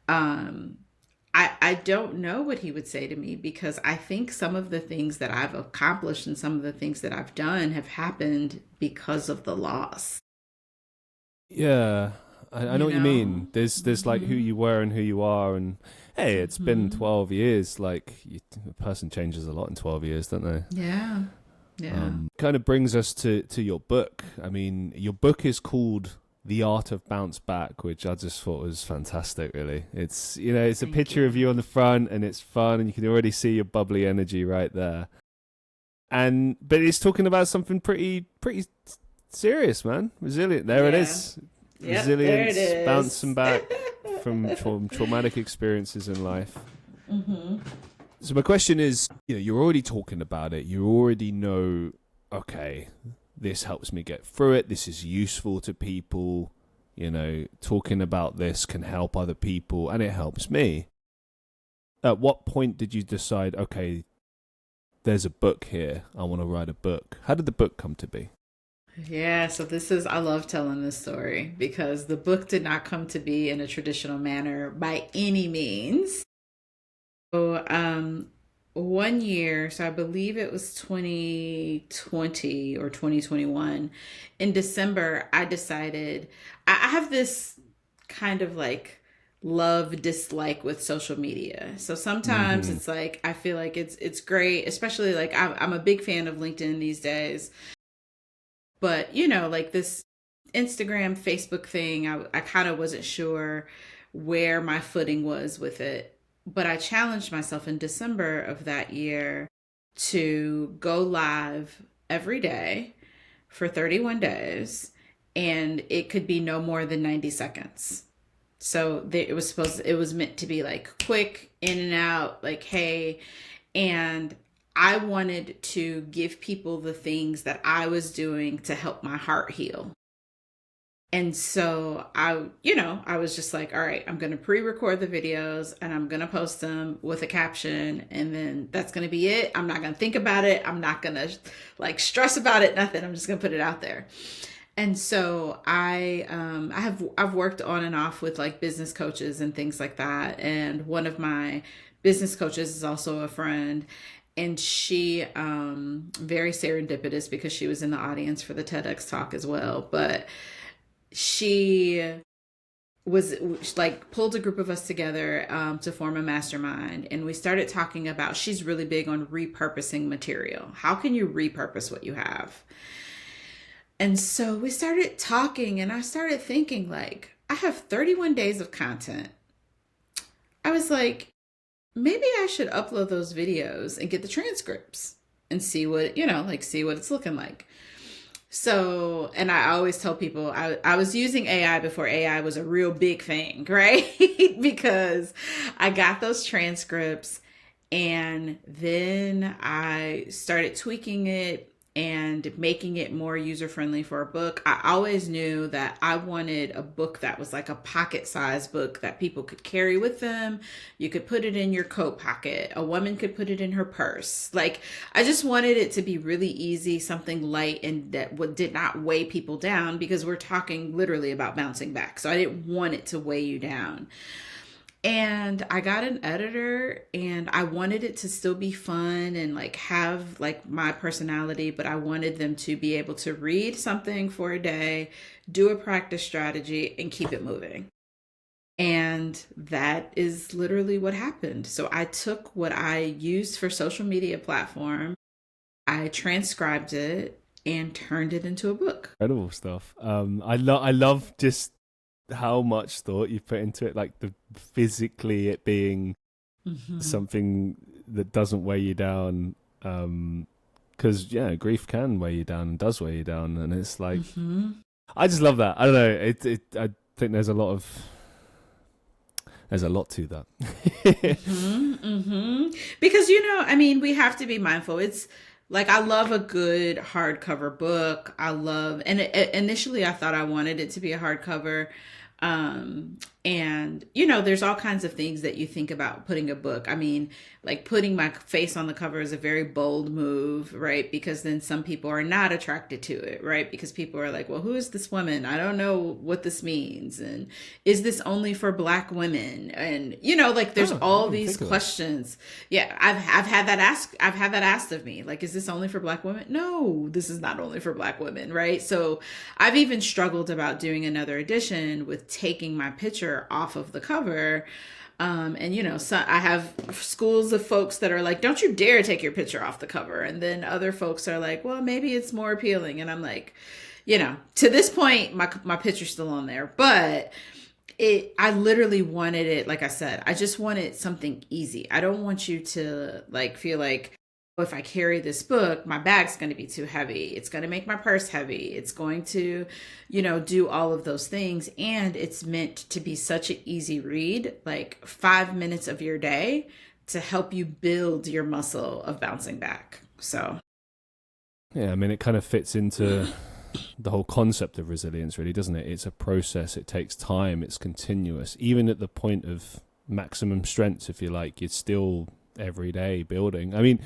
I don't know what he would say to me, because I think some of the things that I've accomplished and some of the things that I've done have happened because of the loss. Yeah, I know what you mean. There's like who you were and who you are, and hey, it's been 12 years. Like a person changes a lot in 12 years, don't they? Yeah. Yeah. Kind of brings us to your book. I mean, your book is called The Art of Bounce Back, which I just thought was fantastic, really. It's, it's a picture of you on the front, and it's fun, and you can already see your bubbly energy right there. But it's talking about something pretty serious, man. Resilient. There it is. Yep, Resilience, there it is. bouncing back from traumatic experiences in life. Mm-hmm. So my question is, you're already talking about it. You already know, okay, this helps me get through it. This is useful to people. Talking about this can help other people, and it helps me. At what point did you decide, okay, there's a book here. I want to write a book. How did the book come to be? Yeah, so I love telling this story, because the book did not come to be in a traditional manner by any means. So, one year, so I believe it was 2020 or 2021, in December, I decided I have this kind of like love dislike with social media. So sometimes it's like, I feel like it's great, especially like I'm a big fan of LinkedIn these days. But, like this Instagram, Facebook thing, I kind of wasn't sure where my footing was with it. But I challenged myself in December of that year to go live every day for 31 days. And it could be no more than 90 seconds. So it was meant to be like quick, in and out, like, hey. And I wanted to give people the things that I was doing to help my heart heal. And so I was just like, all right, I'm going to pre-record the videos and I'm going to post them with a caption, and then that's going to be it. I'm not going to think about it. I'm not going to like stress about it, nothing. I'm just going to put it out there. And so I've worked on and off with like business coaches and things like that. And one of my business coaches is also a friend. And she, very serendipitous, because she was in the audience for the TEDx talk as well. But she was like pulled a group of us together to form a mastermind. And we started talking about, she's really big on repurposing material. How can you repurpose what you have? And so we started talking, and I started thinking, like, I have 31 days of content. I was like, maybe I should upload those videos and get the transcripts and see what, see what it's looking like. So, and I always tell people I was using AI before AI was a real big thing, right? Because I got those transcripts, and then I started tweaking it. and making it more user friendly for a book. I always knew that I wanted a book that was like a pocket size book that people could carry with them. You could put it in your coat pocket. A woman could put it in her purse. Like, I just wanted it to be really easy, something light and that did not weigh people down, because we're talking literally about bouncing back. So I didn't want it to weigh you down. And I got an editor, and I wanted it to still be fun and like have like my personality, but I wanted them to be able to read something for a day, do a practice strategy, and keep it moving. And that is literally what happened. So I took what I used for social media platform, I transcribed it and turned it into a book. Incredible stuff. I love just how much thought you put into it, like the physically it being something that doesn't weigh you down, because grief can weigh you down and does weigh you down, and it's like I just love that. I don't know, I think there's a lot to that. Because I mean, we have to be mindful. It's like, I love a good hardcover book. Initially I thought I wanted it to be a hardcover. And there's all kinds of things that you think about putting a book. I mean, like putting my face on the cover is a very bold move, right? Because then some people are not attracted to it, right? Because people are like, well, who is this woman? I don't know what this means. And is this only for Black women? And, like there's all these questions. Yeah. I've had that asked of me. Like, is this only for Black women? No, this is not only for Black women. Right. So I've even struggled about doing another edition with taking my picture off of the cover. So I have schools of folks that are like, don't you dare take your picture off the cover. And then other folks are like, well, maybe it's more appealing. And I'm like, to this point, my picture's still on there, but I literally wanted it. Like I said, I just wanted something easy. I don't want you to like feel like, if I carry this book, my bag's going to be too heavy. It's going to make my purse heavy. It's going to, do all of those things. And it's meant to be such an easy read, like 5 minutes of your day to help you build your muscle of bouncing back. So. Yeah, I mean, it kind of fits into the whole concept of resilience, really, doesn't it? It's a process. It takes time. It's continuous. Even at the point of maximum strength, if you like, it's still every day building. I mean,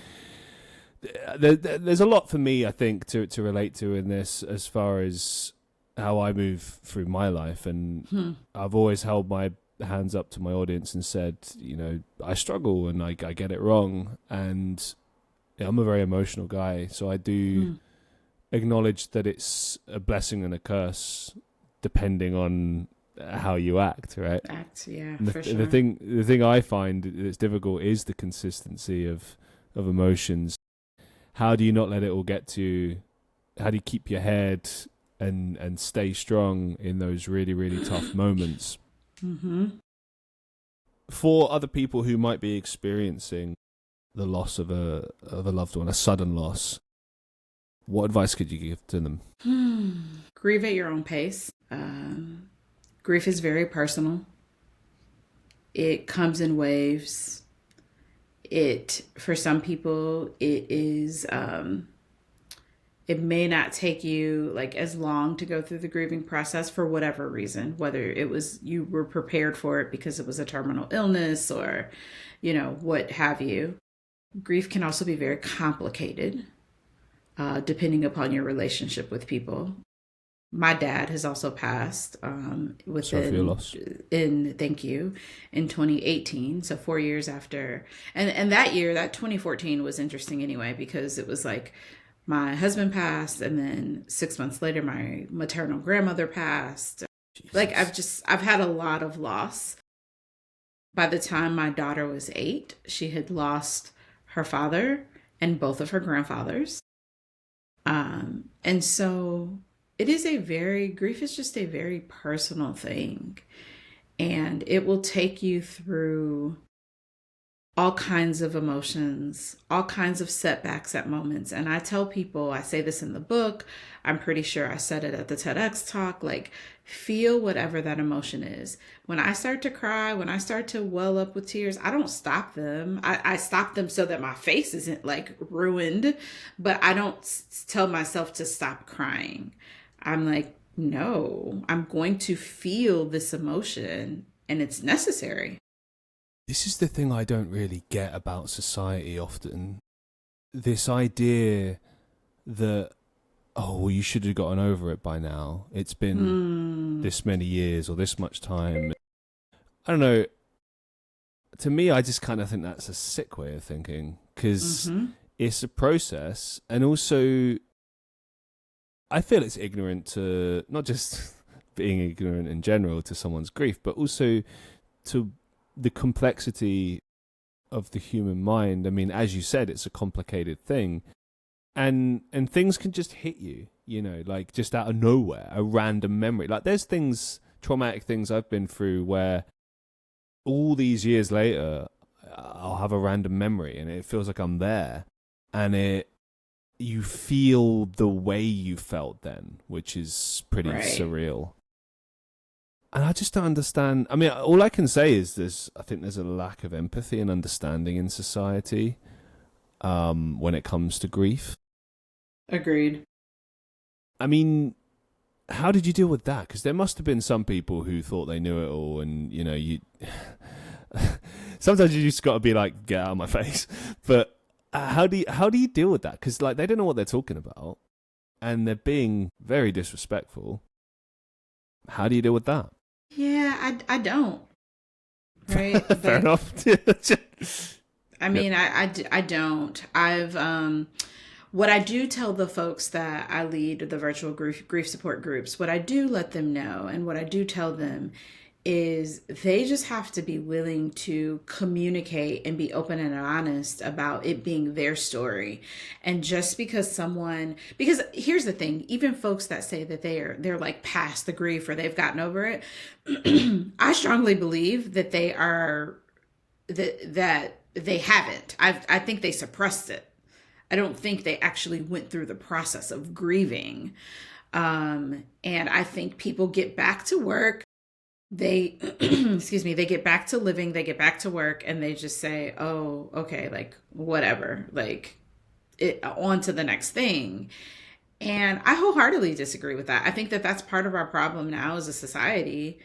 there's a lot for me, I think, to relate to in this, as far as how I move through my life. And I've always held my hands up to my audience and said, I struggle and I get it wrong. And I'm a very emotional guy. So I do acknowledge that it's a blessing and a curse depending on how you act, right? Yeah, and for sure. The thing I find that's difficult is the consistency of emotions. How do you not let it all get to you? How do you keep your head and stay strong in those really, really tough moments? For other people who might be experiencing the loss of a loved one, a sudden loss, what advice could you give to them? Grieve at your own pace. Grief is very personal. It comes in waves. For some people, it is, it may not take you like as long to go through the grieving process for whatever reason, whether it was you were prepared for it because it was a terminal illness or, what have you. Grief can also be very complicated, depending upon your relationship with people. My dad has also passed Sorry for your loss. Thank you, in 2018. So 4 years after. And that year, that 2014 was interesting anyway, because it was like my husband passed, and then 6 months later, my maternal grandmother passed. Jesus. Like I've had a lot of loss. By the time my daughter was 8, she had lost her father and both of her grandfathers. And so grief is just a very personal thing, and it will take you through all kinds of emotions, all kinds of setbacks at moments. And I tell people, I say this in the book, I'm pretty sure I said it at the TEDx talk, like, feel whatever that emotion is. When I start to cry, when I start to well up with tears, I don't stop them. I stop them so that my face isn't like ruined, but I don't tell myself to stop crying. I'm like, no, I'm going to feel this emotion and it's necessary. This is the thing I don't really get about society often. This idea that, oh, well, you should have gotten over it by now. It's been this many years or this much time. I don't know. To me, I just kind of think that's a sick way of thinking, because it's a process. And also, I feel it's ignorant to, not just being ignorant in general to someone's grief, but also to the complexity of the human mind. I mean, as you said, it's a complicated thing, and things can just hit you, you know, like just out of nowhere, a random memory. Like there's things, traumatic things I've been through where all these years later, I'll have a random memory and it feels like I'm there, and you feel the way you felt then, which is pretty surreal. And I just don't understand. I mean, all I can say is I think there's a lack of empathy and understanding in society when it comes to grief. Agreed. I mean, how did you deal with that? Because there must have been some people who thought they knew it all, and, you know, you sometimes you just got to be like, get out of my face. But how do you deal with that? Because, like, they don't know what they're talking about, and they're being very disrespectful. How do you deal with that? Yeah, I don't. Right? Fair enough. I mean, I don't. What I do tell the folks that I lead the virtual grief support groups, what I do let them know and what I do tell them is they just have to be willing to communicate and be open and honest about it being their story. And just because here's the thing, even folks that say that they're like past the grief or they've gotten over it, I strongly believe that that they haven't. I think they suppressed it. I don't think they actually went through the process of grieving. And I think people get back to work. They, they get back to living, they get back to work, and they just say, oh, okay, like, whatever, like, on to the next thing. And I wholeheartedly disagree with that. I think that that's part of our problem now as a society,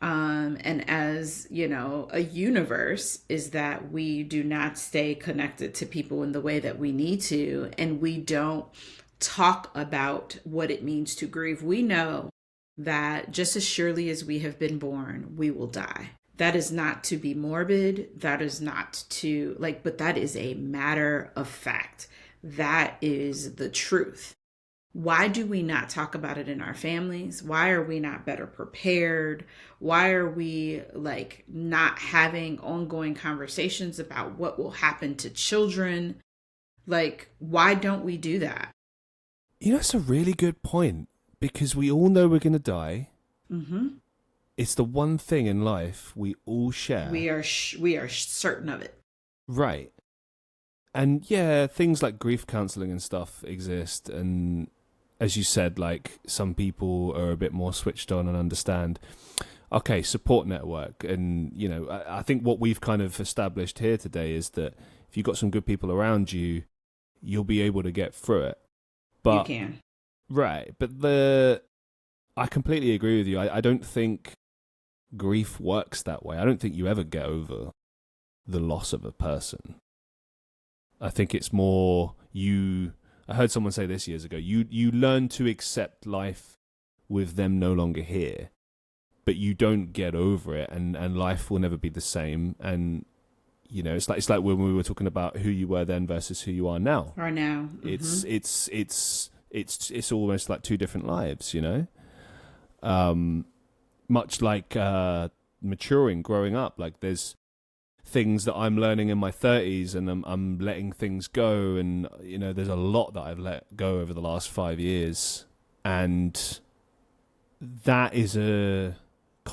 and as, you know, a universe, is that we do not stay connected to people in the way that we need to, and we don't talk about what it means to grieve. We know that just as surely as we have been born, we will die. That is not to be morbid. That is not to but that is a matter of fact. That is the truth. Why do we not talk about it in our families? Why are we not better prepared? Why are we not having ongoing conversations about what will happen to children? Why don't we do that? You know, it's a really good point. Because we all know we're going to die. Mm-hmm. It's the one thing in life we all share. We are certain of it. Right. And yeah, things like grief counseling and stuff exist. And as you said, like, some people are a bit more switched on and understand. Okay, support network. And, you know, I think what we've kind of established here today is that if you've got some good people around you, you'll be able to get through it. But you can. Right, but I completely agree with you. I don't think grief works that way. I don't think you ever get over the loss of a person. I think it's more I heard someone say this years ago, you learn to accept life with them no longer here, but you don't get over it, and life will never be the same. And, you know, it's like when we were talking about who you were then versus who you are now. Or now. Mm-hmm. It's almost like two different lives, you know? Much like maturing, growing up. Like, there's things that I'm learning in my 30s, and I'm letting things go. And, you know, there's a lot that I've let go over the last 5 years. And that is a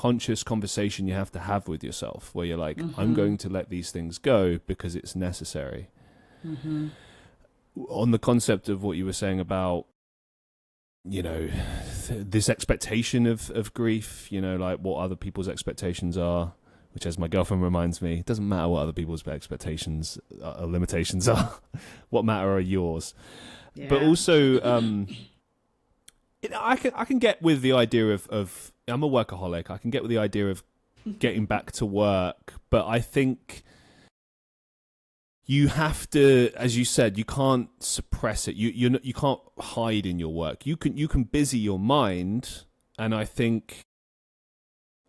conscious conversation you have to have with yourself, where you're like, I'm going to let these things go because it's necessary. On the concept of what you were saying about, you know, this expectation of grief, you know, like what other people's expectations are, which, as my girlfriend reminds me, it doesn't matter what other people's expectations or limitations are. What matter are yours. Yeah. But also, I can get with the idea of I'm a workaholic. I can get with the idea of getting back to work, but I think you have to, as you said, you can't suppress it. You can't hide in your work. You can busy your mind, and I think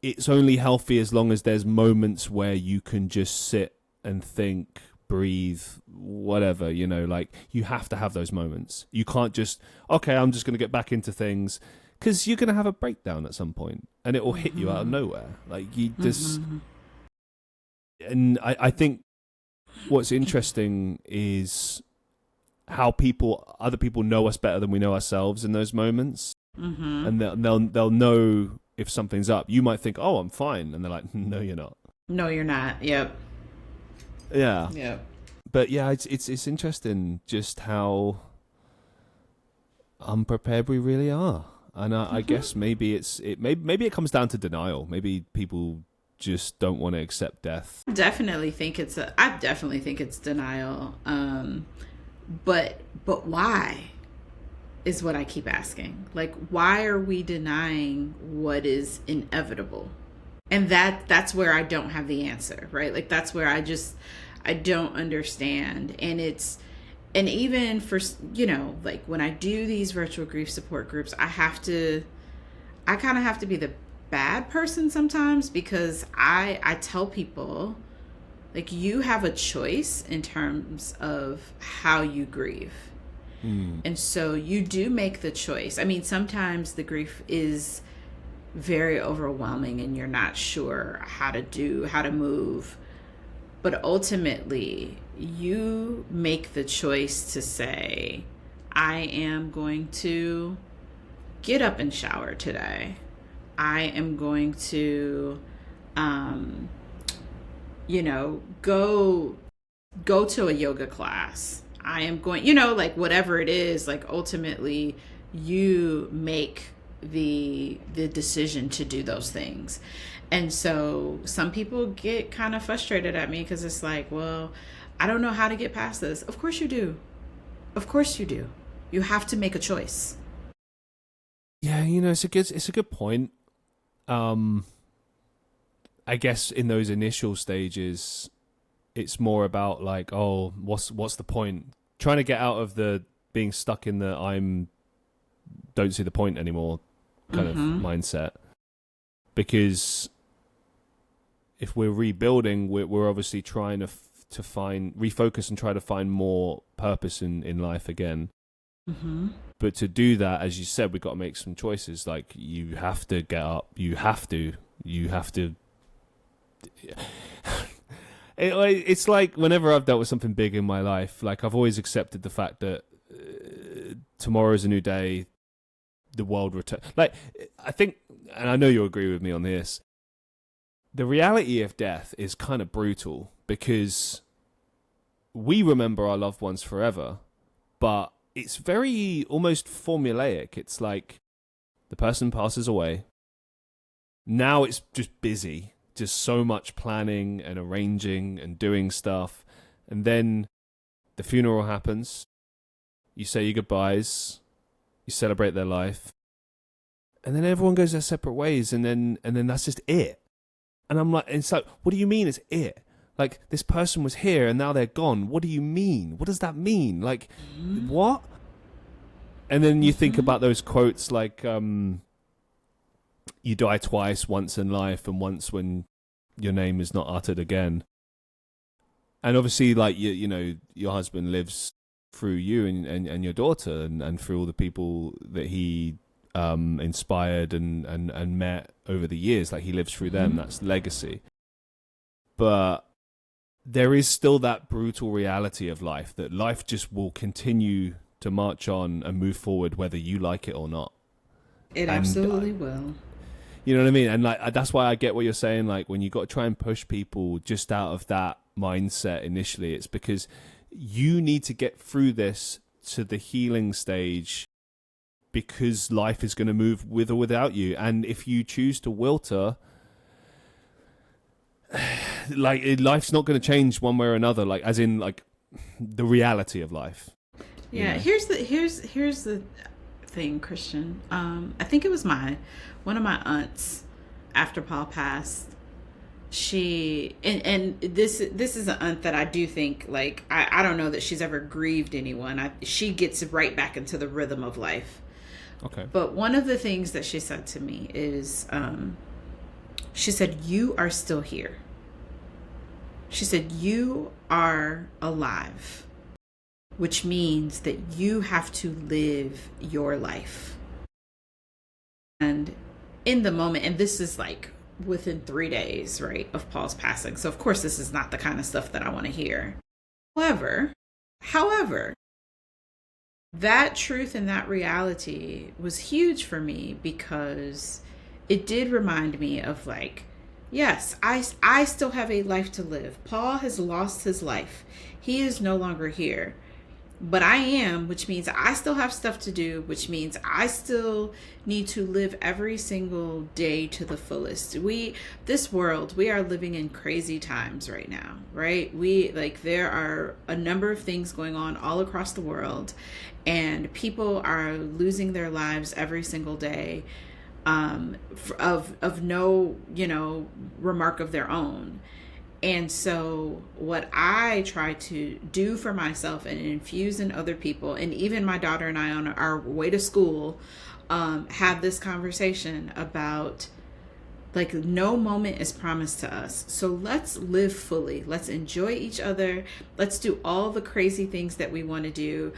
it's only healthy as long as there's moments where you can just sit and think, breathe, whatever, you know, like you have to have those moments. You can't just, okay, I'm just going to get back into things, because you're going to have a breakdown at some point and it will hit you out of nowhere. Like you just, and I think what's interesting is how other people know us better than we know ourselves in those moments. And they'll know if something's up. You might think, oh, I'm fine. And they're like, no, you're not. No, you're not. Yep. Yeah. Yep. But yeah, it's interesting just how unprepared we really are. And I guess maybe it comes down to denial. Maybe people just don't want to accept death. I definitely think it's denial. But why is what I keep asking. Like, why are we denying what is inevitable? And that's where I don't have the answer, right? Like, that's where I don't understand. And even for, you know, like when I do these virtual grief support groups, I kind of have to be the bad person sometimes, because I tell people, like, you have a choice in terms of how you grieve. And so you do make the choice. I mean, sometimes the grief is very overwhelming and you're not sure how to move. But ultimately, you make the choice to say, I am going to get up and shower today. I am going to, you know, go to a yoga class. I am going, you know, like whatever it is, like ultimately you make the decision to do those things. And so some people get kind of frustrated at me because it's like, well, I don't know how to get past this. Of course you do. Of course you do. You have to make a choice. Yeah, you know, it's a good point. I guess in those initial stages, it's more about like, oh, what's the point? Trying to get out of the being stuck in the don't see the point anymore kind of mindset. Because if we're rebuilding, we're obviously trying to refocus and try to find more purpose in life again. But to do that, as you said, we've got to make some choices. Like, you have to get up. You have to. It's like whenever I've dealt with something big in my life, like I've always accepted the fact that tomorrow's a new day, the world returns. Like, I think, and I know you'll agree with me on this, the reality of death is kind of brutal because we remember our loved ones forever, but it's very almost formulaic. It's like the person passes away. Now it's just busy. Just so much planning and arranging and doing stuff. And then the funeral happens. You say your goodbyes. You celebrate their life. And then everyone goes their separate ways. And then that's just it. And I'm like, it's like, what do you mean it's it? Like, this person was here and now they're gone. What do you mean? What does that mean? Like, what? And then you think about those quotes like, you die twice, once in life and once when your name is not uttered again. And obviously, like, you know, your husband lives through you and your daughter and through all the people that he inspired and met over the years. Like, he lives through them. That's legacy. But there is still that brutal reality of life, that life just will continue to march on and move forward whether you like it or not. It absolutely will. You know what I mean? And like that's why I get what you're saying. Like when you got to try and push people just out of that mindset initially, it's because you need to get through this to the healing stage, because life is going to move with or without you. And if you choose to wilter, like life's not going to change one way or another. Like as in like the reality of life. Yeah. Here's the thing, Christian. I think it was one of my aunts after Paul passed. She and this is an aunt that I do think, like, I don't know that she's ever grieved anyone. She gets right back into the rhythm of life. Okay. But one of the things that she said to me is, she said, "You are still here." She said, "You are alive, which means that you have to live your life." And in the moment, and this is like within 3 days, right, of Paul's passing. So of course, this is not the kind of stuff that I want to hear. However, that truth and that reality was huge for me, because it did remind me of, like, yes, I still have a life to live. Paul has lost his life. He is no longer here. But I am, which means I still have stuff to do, which means I still need to live every single day to the fullest. This world, we are living in crazy times right now, right? There are a number of things going on all across the world, and people are losing their lives every single day, of no, remark of their own. And so what I try to do for myself and infuse in other people, and even my daughter and I on our way to school, have this conversation about, like, no moment is promised to us. So let's live fully. Let's enjoy each other. Let's do all the crazy things that we want to do.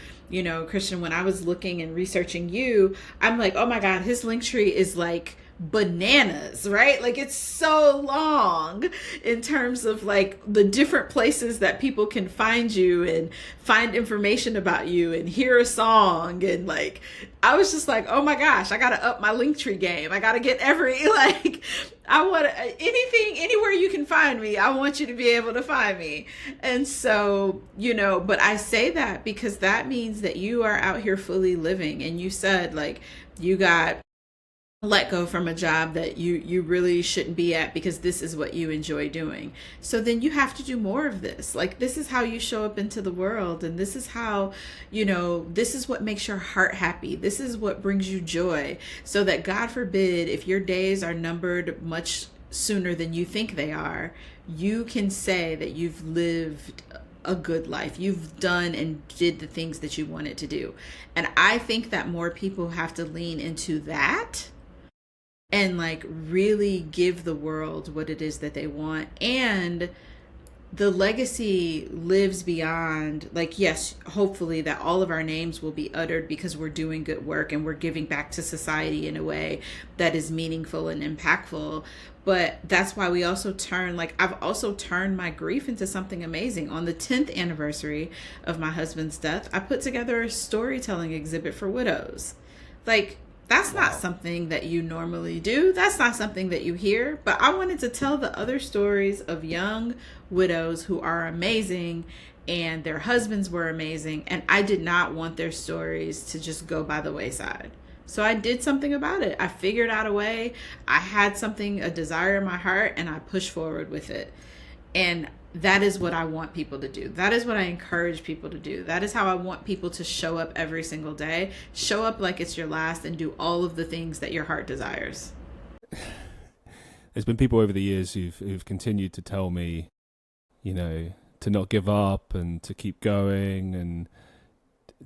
Christian, when I was looking and researching you, I'm like, oh my God, his link tree is like bananas, right? Like, it's so long in terms of like the different places that people can find you and find information about you and hear a song. And like, I was just like, oh my gosh, I gotta up my Linktree game. I gotta get I want anything, anywhere you can find me, I want you to be able to find me. And so, but I say that because that means that you are out here fully living. And you said, like, you got let go from a job that you really shouldn't be at because this is what you enjoy doing. So then you have to do more of this. Like, this is how you show up into the world. And this is how, this is what makes your heart happy. This is what brings you joy. So that, God forbid, if your days are numbered much sooner than you think they are, you can say that you've lived a good life. You've done and did the things that you wanted to do. And I think that more people have to lean into that and like really give the world what it is that they want. And the legacy lives beyond, like, yes, hopefully that all of our names will be uttered because we're doing good work and we're giving back to society in a way that is meaningful and impactful. But that's why we also I've also turned my grief into something amazing. On the 10th anniversary of my husband's death, I put together a storytelling exhibit for widows. Like, that's not something that you normally do. That's not something that you hear. But I wanted to tell the other stories of young widows who are amazing and their husbands were amazing. And I did not want their stories to just go by the wayside. So I did something about it. I figured out a way. I had a desire in my heart, and I pushed forward with it. And that is what I want people to do. That is what I encourage people to do. That is how I want people to show up every single day. Show up like it's your last and do all of the things that your heart desires. There's been people over the years who've continued to tell me, to not give up and to keep going and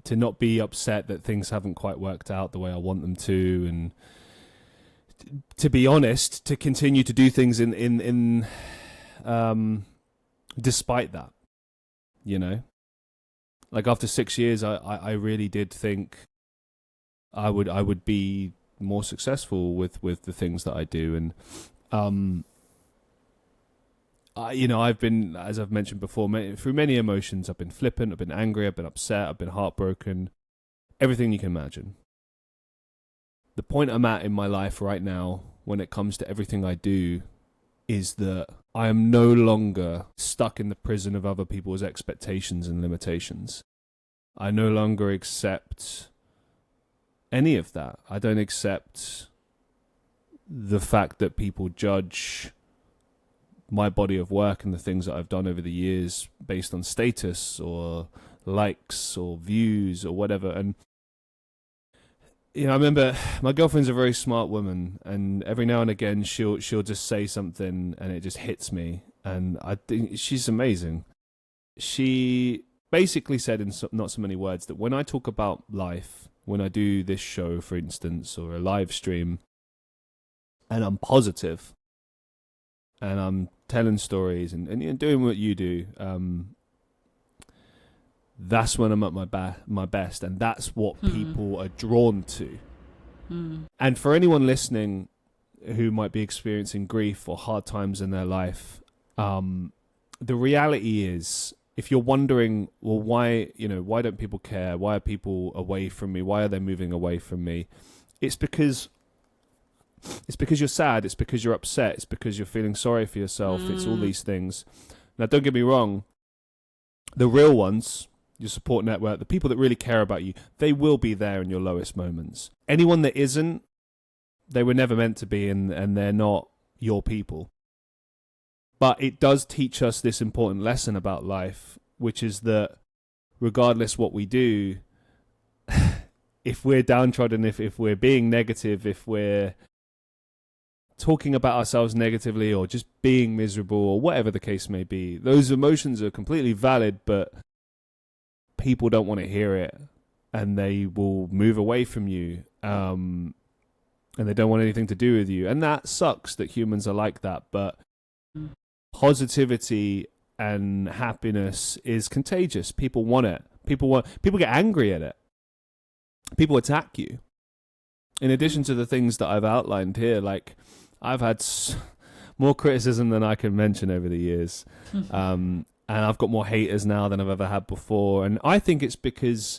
to not be upset that things haven't quite worked out the way I want them to, and to be honest, to continue to do things in despite that, like after 6 years, I really did think I would be more successful with the things that I do. And I've been, as I've mentioned before, through many emotions. I've been flippant, I've been angry, I've been upset, I've been heartbroken, everything you can imagine. The point I'm at in my life right now when it comes to everything I do is that I am no longer stuck in the prison of other people's expectations and limitations. I no longer accept any of that. I don't accept the fact that people judge my body of work and the things that I've done over the years based on status or likes or views or whatever. And you know, I remember my girlfriend's a very smart woman, and every now and again she'll just say something and it just hits me, and I think she's amazing. She basically said in not so many words that when I talk about life, when I do this show, for instance, or a live stream, and I'm positive, and I'm telling stories and you know, doing what you do, that's when I'm at my best, and that's what people are drawn to. And for anyone listening who might be experiencing grief or hard times in their life, the reality is, if you're wondering, well, why don't people care? Why are people away from me? Why are they moving away from me? It's because you're sad. It's because you're upset. It's because you're feeling sorry for yourself. It's all these things. Now, don't get me wrong. The real ones, your support network, the people that really care about you, they will be there in your lowest moments. Anyone that isn't, they were never meant to be, and they're not your people. But it does teach us this important lesson about life, which is that regardless what we do, if we're downtrodden, if we're being negative, if we're talking about ourselves negatively or just being miserable or whatever the case may be, those emotions are completely valid, but people don't want to hear it, and they will move away from you, and they don't want anything to do with you. And that sucks that humans are like that, but positivity and happiness is contagious. People want it. People get angry at it. People attack you. In addition to the things that I've outlined here, like I've had more criticism than I can mention over the years. And I've got more haters now than I've ever had before. And I think it's because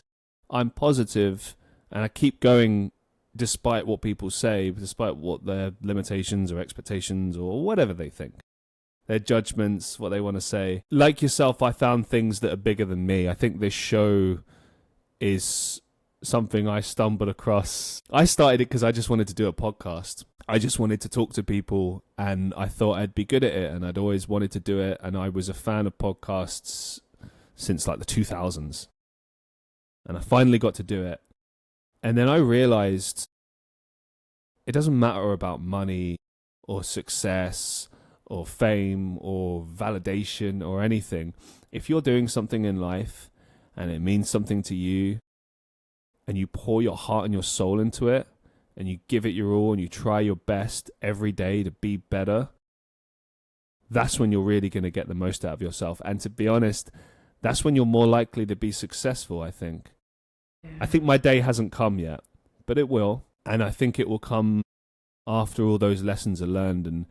I'm positive and I keep going despite what people say, despite what their limitations or expectations or whatever they think. Their judgments, what they want to say. Like yourself, I found things that are bigger than me. I think this show is something I stumbled across. I started it because I just wanted to do a podcast. I just wanted to talk to people, and I thought I'd be good at it, and I'd always wanted to do it, and I was a fan of podcasts since like the 2000s. And I finally got to do it. And then I realized it doesn't matter about money or success or fame or validation or anything. If you're doing something in life and it means something to you, and you pour your heart and your soul into it, and you give it your all, and you try your best every day to be better, that's when you're really going to get the most out of yourself. And to be honest, that's when you're more likely to be successful, I think. Yeah. I think my day hasn't come yet, but it will. And I think it will come after all those lessons are learned. And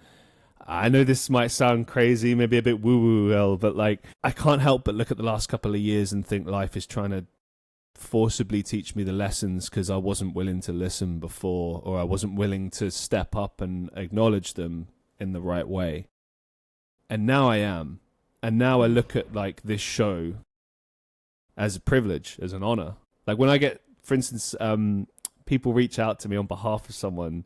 I know this might sound crazy, maybe a bit woo-woo, but like, I can't help but look at the last couple of years and think life is trying to forcibly teach me the lessons because I wasn't willing to listen before, or I wasn't willing to step up and acknowledge them in the right way. And now I am. And now I look at like this show as a privilege, as an honor. Like when I get, for instance, people reach out to me on behalf of someone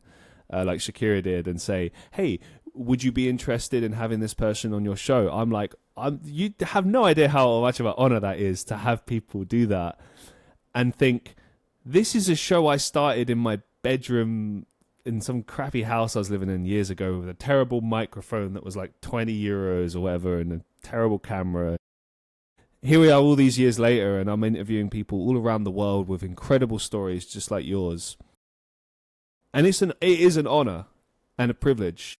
like Shakira did and say, hey, would you be interested in having this person on your show? I'm like, you have no idea how much of an honor that is to have people do that. And think, this is a show I started in my bedroom in some crappy house I was living in years ago with a terrible microphone that was like 20 euros or whatever and a terrible camera. Here we are all these years later, and I'm interviewing people all around the world with incredible stories just like yours. And it is an honor and a privilege.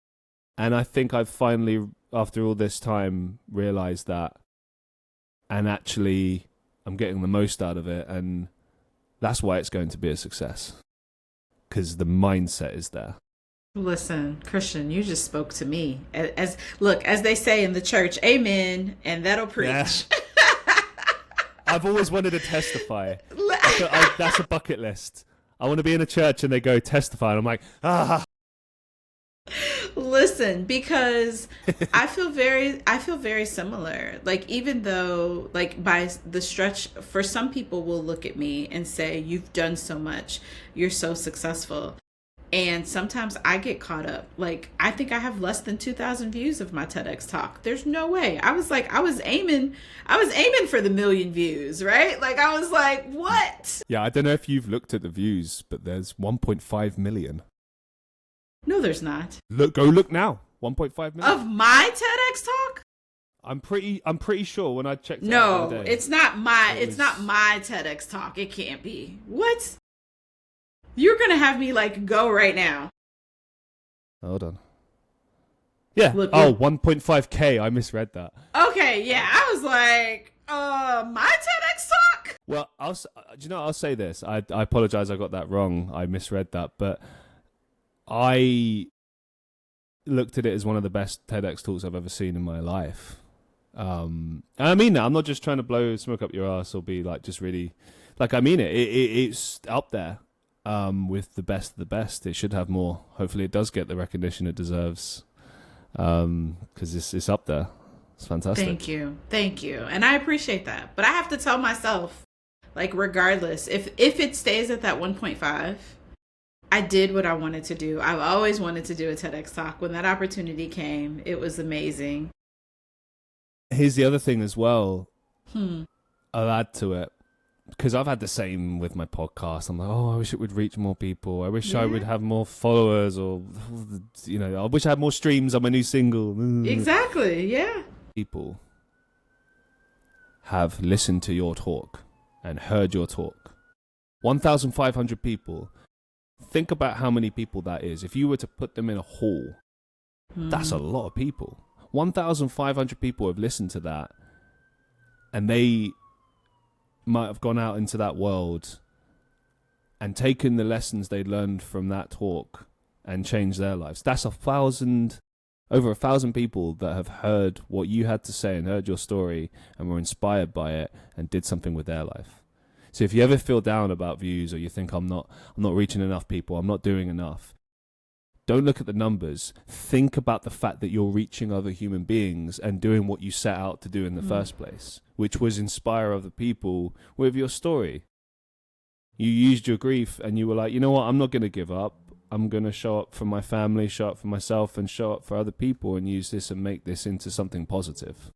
And I think I've finally, after all this time, realized that. And actually, I'm getting the most out of it, and that's why it's going to be a success, because the mindset is there. Listen, Christian, you just spoke to me. As they say in the church, amen, and that'll preach. Yeah. I've always wanted to testify. That's a bucket list. I want to be in a church and they go testify, and I'm like, Listen, because I feel very similar. Like, even though, like, by the stretch, for some people will look at me and say, "You've done so much. You're so successful." And sometimes I get caught up. Like, I think I have less than 2,000 views of my TEDx talk. There's no way. I was aiming for the million views, right? Like, I was like, what? Yeah, I don't know if you've looked at the views, but there's 1.5 million. No, there's not. Go look now. 1.5 million. Of my TEDx talk? I'm pretty sure when I checked it out No, the other day, it's not my TEDx talk. It can't be. What? You're going to have me like go right now. Hold on. Yeah. Look, 1.5K. I misread that. Okay, yeah. I was like, my TEDx talk? Well, I'll say this. I apologize. I got that wrong. I misread that, but I looked at it as one of the best TEDx talks I've ever seen in my life. And I mean that. I'm not just trying to blow smoke up your ass or be like just really, like, I mean it. It's up there with the best of the best. It should have more. Hopefully it does get the recognition it deserves, because it's up there. It's fantastic. Thank you. And I appreciate that. But I have to tell myself, like, regardless, if it stays at that 1.5, I did what I wanted to do. I've always wanted to do a TEDx talk. When that opportunity came, it was amazing. Here's the other thing as well. I'll add to it, because I've had the same with my podcast. I'm like, I wish it would reach more people. I wish I would have more followers, or, I wish I had more streams on my new single. Exactly, yeah. People have listened to your talk and heard your talk. 1,500 people. Think about how many people that is. If you were to put them in a hall, that's a lot of people. 1,500 people have listened to that, and they might have gone out into that world and taken the lessons they learned from that talk and changed their lives. That's over 1,000 people that have heard what you had to say and heard your story and were inspired by it and did something with their life. So if you ever feel down about views, or you think I'm not reaching enough people, I'm not doing enough, don't look at the numbers. Think about the fact that you're reaching other human beings and doing what you set out to do in the first place, which was inspire other people with your story. You used your grief and you were like, you know what, I'm not going to give up. I'm going to show up for my family, show up for myself, and show up for other people, and use this and make this into something positive.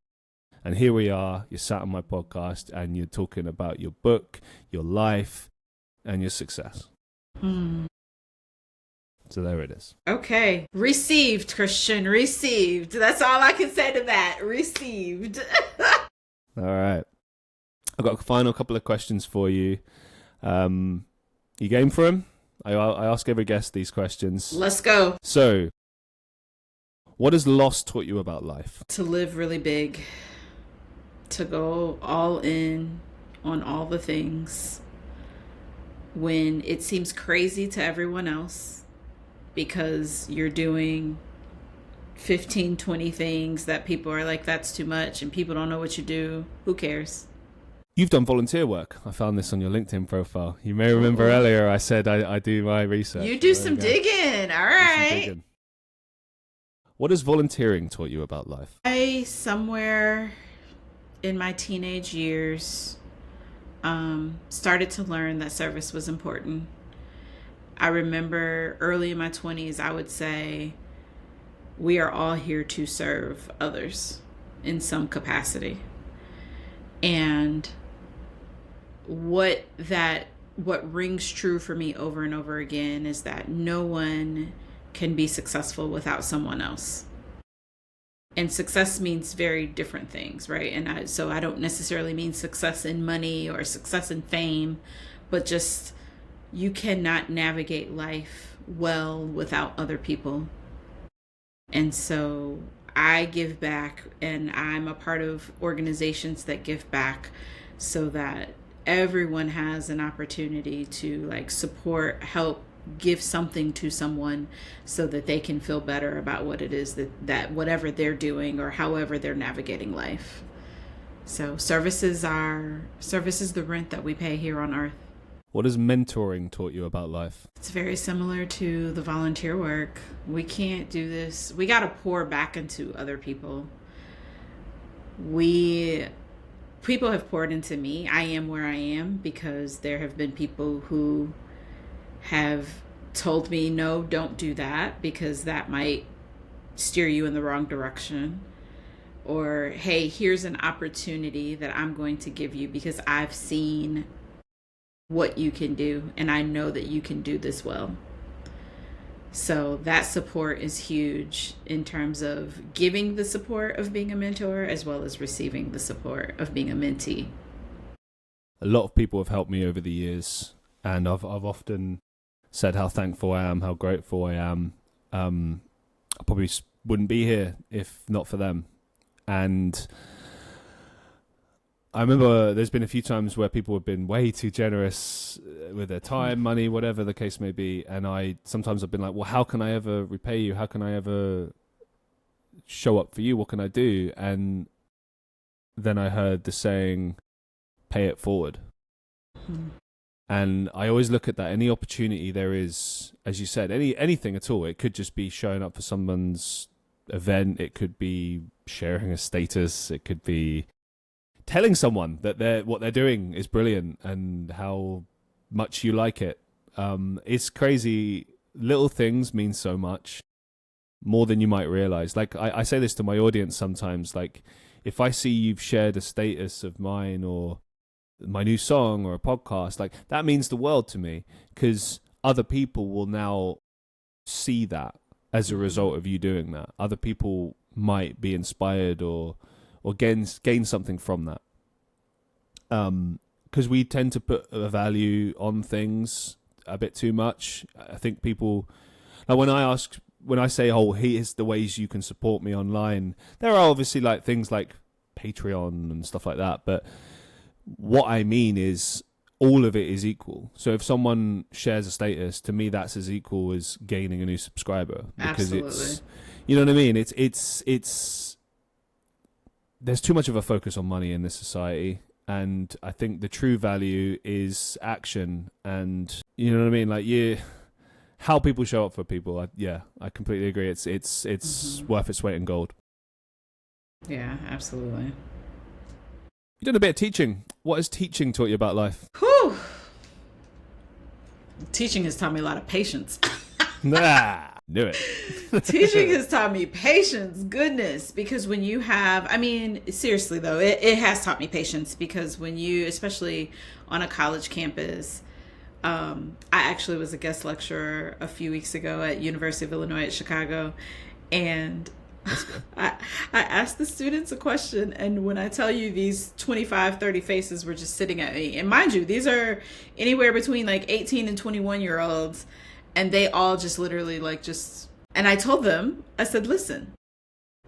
And here we are, you're sat on my podcast and you're talking about your book, your life, and your success. So there it is. Okay. Received, Christian. Received. That's all I can say to that. Received. All right. I've got a final couple of questions for you. You game for them? I ask every guest these questions. Let's go. So, what has loss taught you about life? To live really big. To go all in on all the things when it seems crazy to everyone else, because you're doing 15, 20 things that people are like, that's too much, and people don't know what you do. Who cares? You've done volunteer work. I found this on your LinkedIn profile. You may remember earlier I said I do my research. You do some digging. All right. What has volunteering taught you about life? Somewhere in my teenage years, started to learn that service was important. I remember early in my 20s, I would say, we are all here to serve others in some capacity. And what rings true for me over and over again is that no one can be successful without someone else. And success means very different things, right? And so I don't necessarily mean success in money or success in fame, but just you cannot navigate life well without other people. And so I give back, and I'm a part of organizations that give back so that everyone has an opportunity to like support, help, give something to someone so that they can feel better about what it is that whatever they're doing or however they're navigating life. So service is the rent that we pay here on earth. What has mentoring taught you about life? It's very similar to the volunteer work. We can't do this. We got to pour back into other people. People have poured into me. I am where I am because there have been people who have told me, no, don't do that because that might steer you in the wrong direction. Or, hey, here's an opportunity that I'm going to give you because I've seen what you can do and I know that you can do this well. So that support is huge in terms of giving the support of being a mentor as well as receiving the support of being a mentee. A lot of people have helped me over the years, and I've often said how thankful I am, how grateful I am. I probably wouldn't be here if not for them. And I remember there's been a few times where people have been way too generous with their time, money, whatever the case may be. And sometimes I've been like, well, how can I ever repay you? How can I ever show up for you? What can I do? And then I heard the saying, pay it forward. And I always look at that. Any opportunity there is, as you said, anything at all. It could just be showing up for someone's event. It could be sharing a status. It could be telling someone that what they're doing is brilliant and how much you like it. It's crazy. Little things mean so much more than you might realize. Like I say this to my audience sometimes, like if I see you've shared a status of mine or my new song or a podcast, like that means the world to me because other people will now see that as a result of you doing that. Other people might be inspired or gain something from that. Because we tend to put a value on things a bit too much. I think people, like when I say, oh, here's the ways you can support me online, there are obviously like things like Patreon and stuff like that. But what I mean is all of it is equal. So if someone shares a status, to me, that's as equal as gaining a new subscriber. Because Absolutely. it's, you know what I mean? It's there's too much of a focus on money in this society. And I think the true value is action. And you know what I mean? Like how people show up for people. I completely agree. It's worth its weight in gold. Yeah, absolutely. You've done a bit of teaching. What has teaching taught you about life? Whew. Teaching has taught me a lot of patience. Nah, knew it. Teaching has taught me patience, goodness, because when you have, I mean, seriously though, it has taught me patience because when you, especially on a college campus, I actually was a guest lecturer a few weeks ago at University of Illinois at Chicago, and I asked the students a question, and when I tell you these 25, 30 faces were just sitting at me, and mind you, these are anywhere between like 18 and 21-year-olds, and they all just literally and I told them, I said, listen,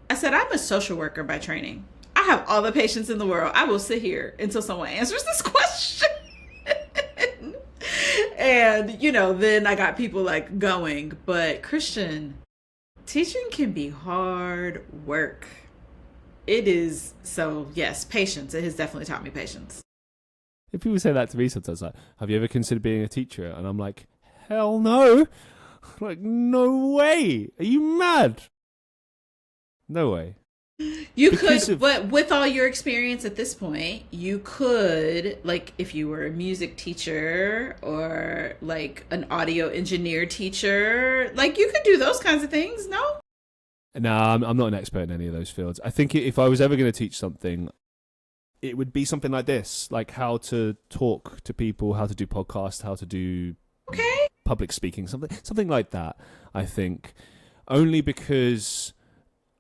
I said, I'm a social worker by training. I have all the patience in the world. I will sit here until someone answers this question. And, then I got people like going, but Christian, teaching can be hard work. It is. So yes, patience. It has definitely taught me patience. If people say that to me sometimes, like, have you ever considered being a teacher? And I'm like, hell no. Like, no way. Are you mad? No way. You could, but with all your experience at this point, you could, like, if you were a music teacher or like an audio engineer teacher, like you could do those kinds of things, no? No, I'm not an expert in any of those fields. I think if I was ever going to teach something, it would be something like this, like how to talk to people, how to do podcasts, how to do public speaking, something like that, I think. Only because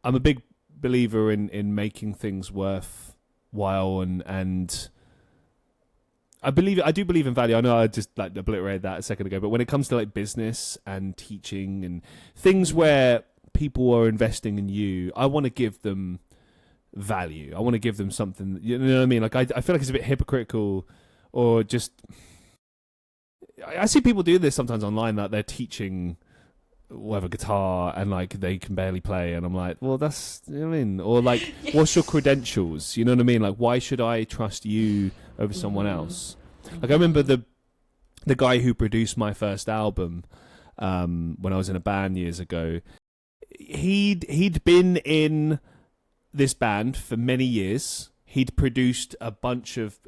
I'm a big believer in making things worthwhile and I do believe in value. I know I just like obliterated that a second ago, but when it comes to like business and teaching and things where people are investing in you, I want to give them value. I want to give them something, you know what I mean? Like I feel like it's a bit hypocritical or just I see people do this sometimes online that they're teaching whatever guitar and like they can barely play and I'm like, well, that's, you know what I mean? Or like, yes. What's your credentials? You know what I mean? Like, why should I trust you over someone else? Like I remember the guy who produced my first album when I was in a band years ago, he'd been in this band for many years. He'd produced a bunch of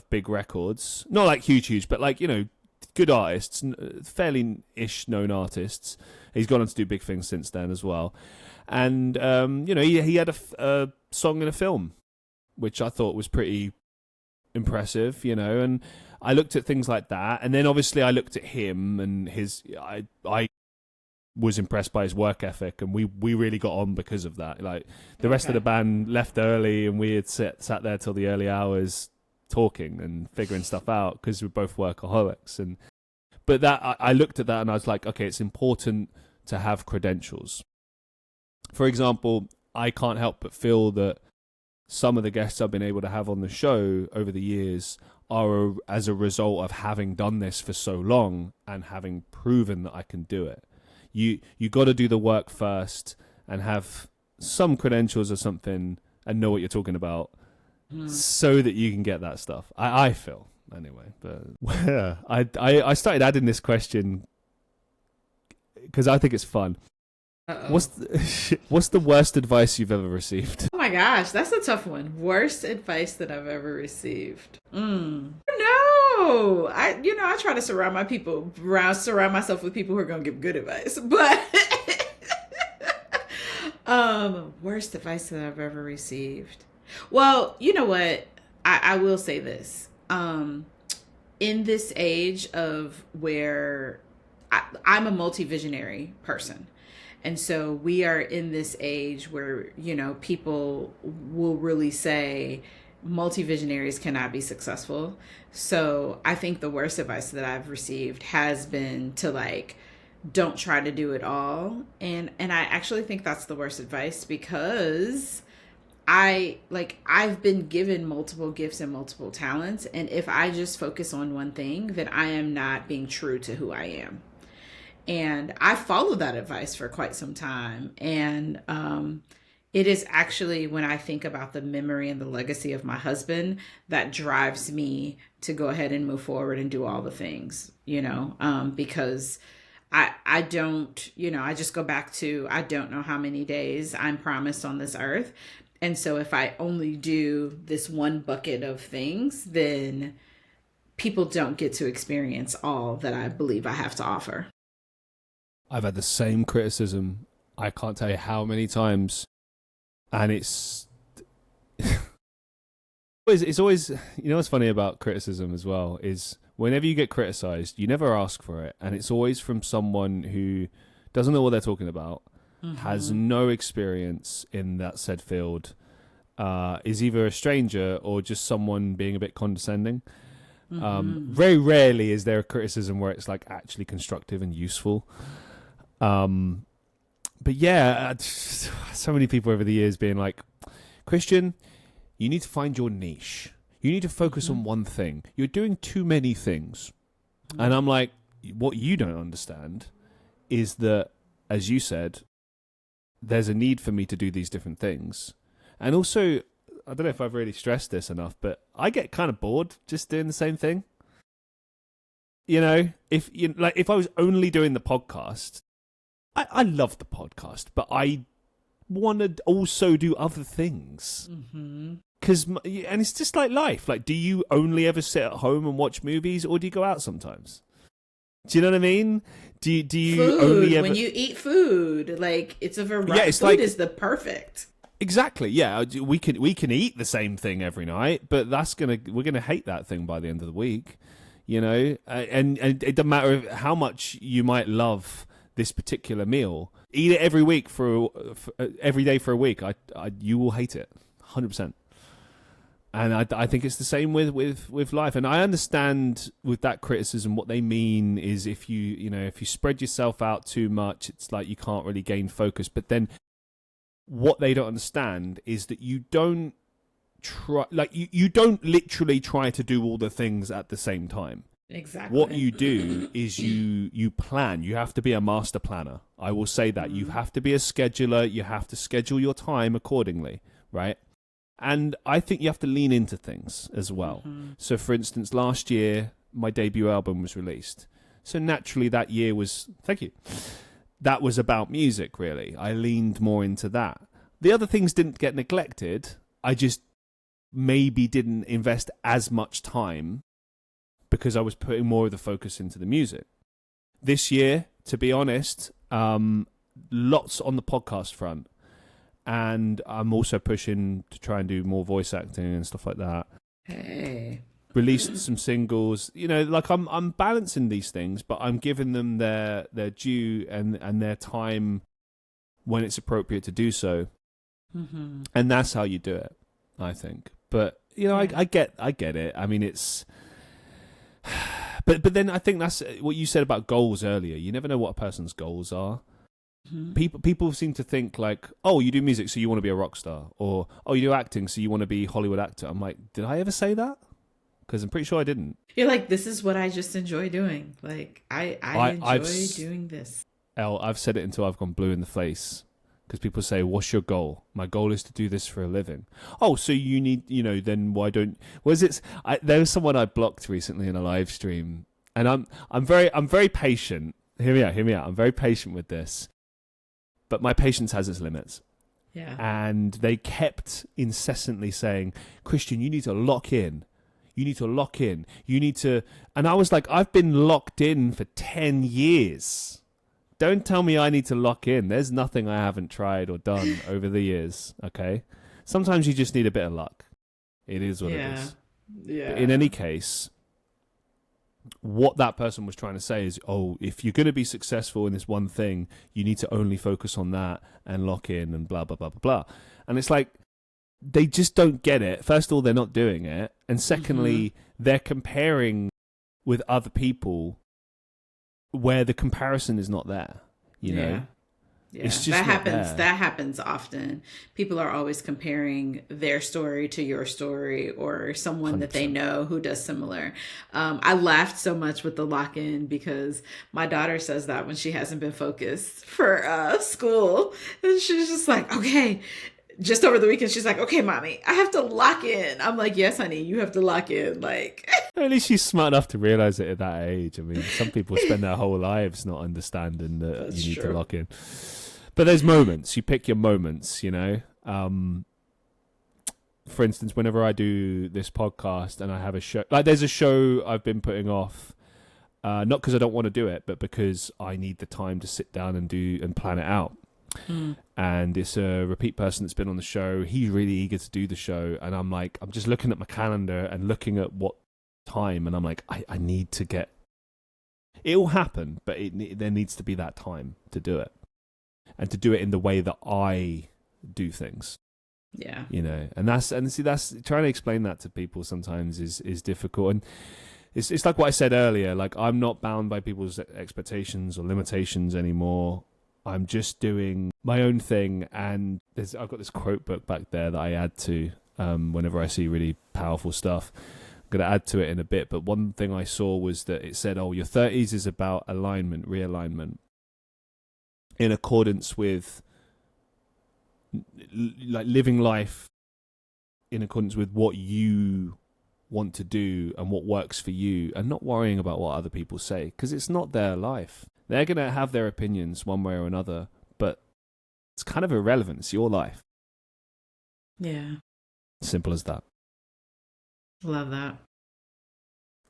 big records, not like huge, but like, you know, good artists, fairly-ish known artists. He's gone on to do big things since then as well. And, you know, he had a song in a film, which I thought was pretty impressive, you know, and I looked at things like that. And then obviously I looked at him and I was impressed by his work ethic, and we really got on because of that. Like, the rest of the band left early, and we had sat there till the early hours talking and figuring stuff out because we're both workaholics. But that I looked at that and I was like, okay, it's important to have credentials. For example, I can't help but feel that some of the guests I've been able to have on the show over the years are as a result of having done this for so long and having proven that I can do it. You got to do the work first and have some credentials or something and know what you're talking about so that you can get that stuff. I feel anyway. But I started adding this question because I think it's fun. Uh-oh. What's the worst advice you've ever received? Oh my gosh, that's a tough one. Worst advice that I've ever received. No, I try to surround myself with people who are gonna give good advice. But worst advice that I've ever received. Well, you know what? I will say this. In this age of where I'm a multi-visionary person. And so we are in this age where, you know, people will really say multi-visionaries cannot be successful. So I think the worst advice that I've received has been to, like, don't try to do it all. And I actually think that's the worst advice, because I've been given multiple gifts and multiple talents. And if I just focus on one thing, then I am not being true to who I am. And I followed that advice for quite some time. And it is actually, when I think about the memory and the legacy of my husband, that drives me to go ahead and move forward and do all the things, you know, because I don't, you know, I just go back to, I don't know how many days I'm promised on this earth. And so if I only do this one bucket of things, then people don't get to experience all that I believe I have to offer. I've had the same criticism. I can't tell you how many times. And it's always, you know what's funny about criticism as well is whenever you get criticized, you never ask for it. And it's always from someone who doesn't know what they're talking about, has no experience in that said field, is either a stranger or just someone being a bit condescending. Very rarely is there a criticism where it's like actually constructive and useful. But yeah, so many people over the years being like, Christian, you need to find your niche. You need to focus on one thing. You're doing too many things. And I'm like, what you don't understand is that, as you said, there's a need for me to do these different things. And also, I don't know if I've really stressed this enough, but I get kind of bored just doing the same thing. You know, if I was only doing the podcast, I love the podcast, but I want to also do other things. And it's just like life. Like, do you only ever sit at home and watch movies, or do you go out sometimes? Do you know what I mean? Do you food, only ever... when you eat food, like, it's a variety. Yeah, it's food like... is the perfect. Exactly. Yeah, we can eat the same thing every night, but we're gonna hate that thing by the end of the week. You know, and it doesn't matter how much you might love this particular meal. Eat it every week for every day for a week. You will hate it, 100%. And I think it's the same with life. And I understand with that criticism what they mean is if you spread yourself out too much, it's like you can't really gain focus. But then what they don't understand is that you don't try, like you don't literally try to do all the things at the same time. Exactly. What you do is you plan. You have to be a master planner. I will say that. You have to be a scheduler. You have to schedule your time accordingly, right? And I think you have to lean into things as well. So, for instance, last year, my debut album was released. So naturally that year was, thank you, that was about music, really. I leaned more into that. The other things didn't get neglected. I just maybe didn't invest as much time because I was putting more of the focus into the music. This year, to be honest, lots on the podcast front. And I'm also pushing to try and do more voice acting and stuff like that. Hey. Released some singles. You know, like I'm balancing these things, but I'm giving them their due and their time when it's appropriate to do so. Mm-hmm. And that's how you do it, I think. But you know, I get it. I mean, it's. But then I think that's what you said about goals earlier. You never know what a person's goals are. Mm-hmm. People seem to think like, oh, you do music, so you want to be a rock star, or oh, you do acting, so you want to be a Hollywood actor. I'm like, did I ever say that? Because I'm pretty sure I didn't. You're like, this is what I just enjoy doing. Like, I enjoy doing this. Elle, I've said it until I've gone blue in the face. Because people say, what's your goal? My goal is to do this for a living. Oh, so you need, then why don't... There was someone I blocked recently in a live stream. And I'm very patient. Hear me out. I'm very patient with this. But my patience has its limits. Yeah. And they kept incessantly saying, Christian, you need to lock in. You need to lock in. You need to... And I was like, I've been locked in for 10 years. Don't tell me I need to lock in. There's nothing I haven't tried or done over the years, okay? Sometimes you just need a bit of luck. It is what it is. Yeah. But in any case, what that person was trying to say is, oh, if you're going to be successful in this one thing, you need to only focus on that and lock in and blah, blah, blah, blah, blah. And it's like, they just don't get it. First of all, they're not doing it. And secondly, they're comparing with other people where the comparison is not there, you know? Yeah. It's just that not happens. there. That happens often. People are always comparing their story to your story or someone 100%. That they know who does similar. I laughed so much with the lock-in because my daughter says that when she hasn't been focused for school. And she's just like, okay, just over the weekend, she's like, okay, mommy, I have to lock in. I'm like, yes, honey, you have to lock in. Like, at least she's smart enough to realize it at that age. I mean, some people spend their whole lives not understanding that that's you need to lock in. But there's moments. You pick your moments, you know. For instance, whenever I do this podcast and I have a show, like there's a show I've been putting off, not because I don't want to do it, but because I need the time to sit down and plan it out. And it's a repeat person that's been on the show. He's really eager to do the show, and I'm just looking at my calendar and looking at what time, and I'm like, I need to get. It will happen, but there needs to be that time to do it, and to do it in the way that I do things. Yeah, and that's trying to explain that to people sometimes is difficult, and it's like what I said earlier. Like, I'm not bound by people's expectations or limitations anymore. I'm just doing my own thing, and I've got this quote book back there that I add to whenever I see really powerful stuff. I'm going to add to it in a bit, but one thing I saw was that it said, your 30s is about alignment, realignment, in accordance with like living life in accordance with what you want to do and what works for you, and not worrying about what other people say, because it's not their life. They're going to have their opinions one way or another, but it's kind of irrelevant. It's your life. Yeah. Simple as that. Love that.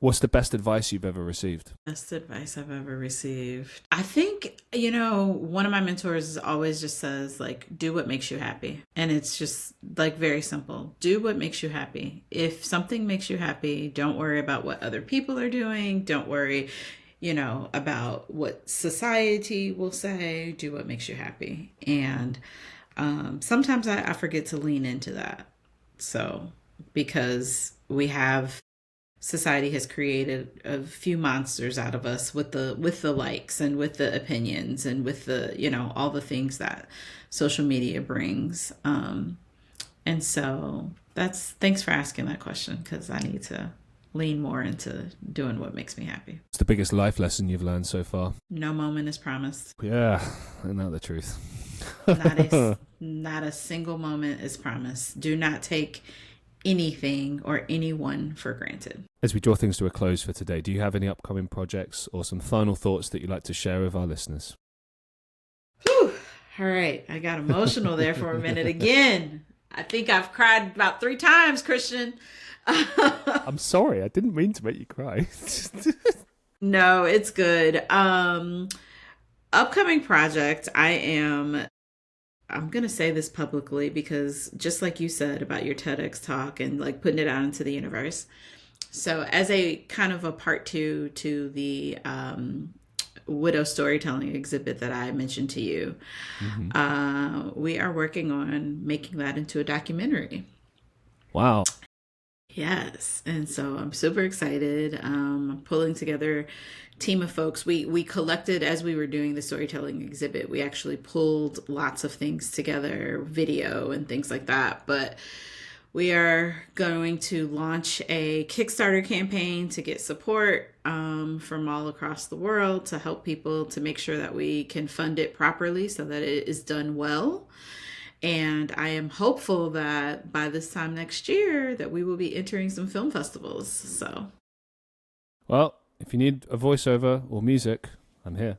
What's the best advice you've ever received? Best advice I've ever received. I think, one of my mentors always just says, like, do what makes you happy. And it's just like very simple. Do what makes you happy. If something makes you happy, don't worry about what other people are doing. Don't worry about what society will say. Do what makes you happy. And sometimes I forget to lean into that. So, because society has created a few monsters out of us with the likes and with the opinions and with the, all the things that social media brings. And so thanks for asking that question, because I need to lean more into doing what makes me happy. What's the biggest life lesson you've learned so far? No moment is promised. Yeah, isn't that the truth? Not a single moment is promised. Do not take anything or anyone for granted. As we draw things to a close for today, do you have any upcoming projects or some final thoughts that you'd like to share with our listeners? Whew. All right. I got emotional there for a minute again. I think I've cried about 3 times, Christian. I'm sorry. I didn't mean to make you cry. No, it's good. Upcoming project, I'm going to say this publicly because just like you said about your TEDx talk and like putting it out into the universe. So as a kind of a part 2 to the widow storytelling exhibit that I mentioned to you, we are working on making that into a documentary. Wow. Yes. And so I'm super excited. I'm pulling together a team of folks. We collected, as we were doing the storytelling exhibit, we actually pulled lots of things together, video and things like that. But we are going to launch a Kickstarter campaign to get support from all across the world to help people to make sure that we can fund it properly so that it is done well. And I am hopeful that by this time next year that we will be entering some film festivals. So, well, if you need a voiceover or music, I'm here.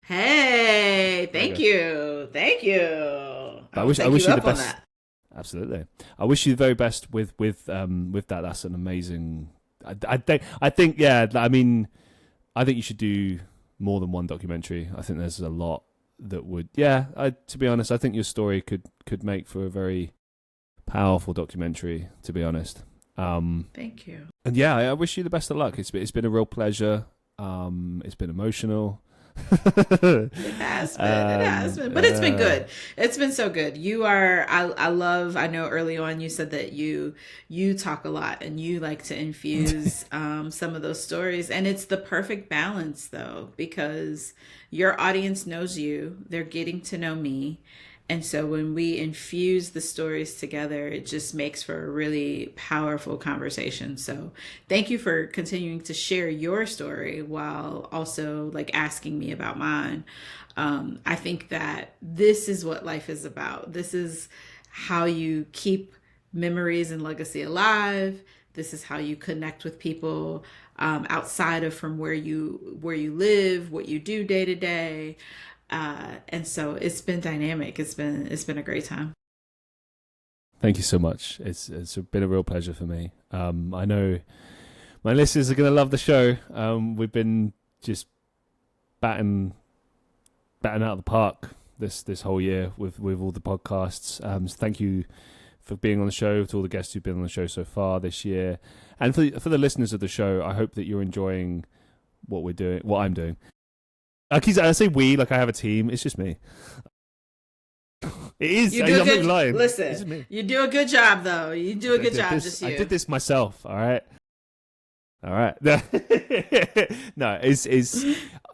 Hey, thank you. I wish you the best. Absolutely. I wish you the very best with that. That's an amazing. I think yeah. I mean, I think you should do more than one documentary. I think there's a lot that would. Yeah. To be honest, I think your story could make for a very powerful documentary. To be honest. Thank you. And yeah, I wish you the best of luck. It's been a real pleasure. It's been emotional. It has been, but it's been good. It's been so good. You are, I know early on you said that you talk a lot and you like to infuse some of those stories, and it's the perfect balance though, because your audience knows you, they're getting to know me. And so when we infuse the stories together, it just makes for a really powerful conversation. So thank you for continuing to share your story while also like asking me about mine. I think that this is what life is about. This is how you keep memories and legacy alive. This is how you connect with people outside of from where you live, what you do day to day. And so it's been dynamic. It's been a great time. Thank you so much. It's been a real pleasure for me. I know my listeners are going to love the show. We've been just batting out of the park this whole year with all the podcasts. So thank you for being on the show, to all the guests who've been on the show so far this year, and for the listeners of the show. I hope that you're enjoying what I'm doing. I say we like I have a team. It's just me. It is. You do I'm not lying. Listen, you do a good job, though. You do a good job. Just you. I did this myself. All right. No,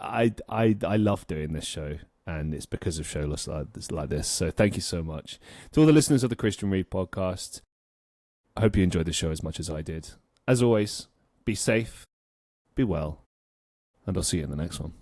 I love doing this show, and it's because of shows like this. So thank you so much to all the listeners of the Christian Reeve podcast. I hope you enjoyed the show as much as I did. As always, be safe, be well, and I'll see you in the next one.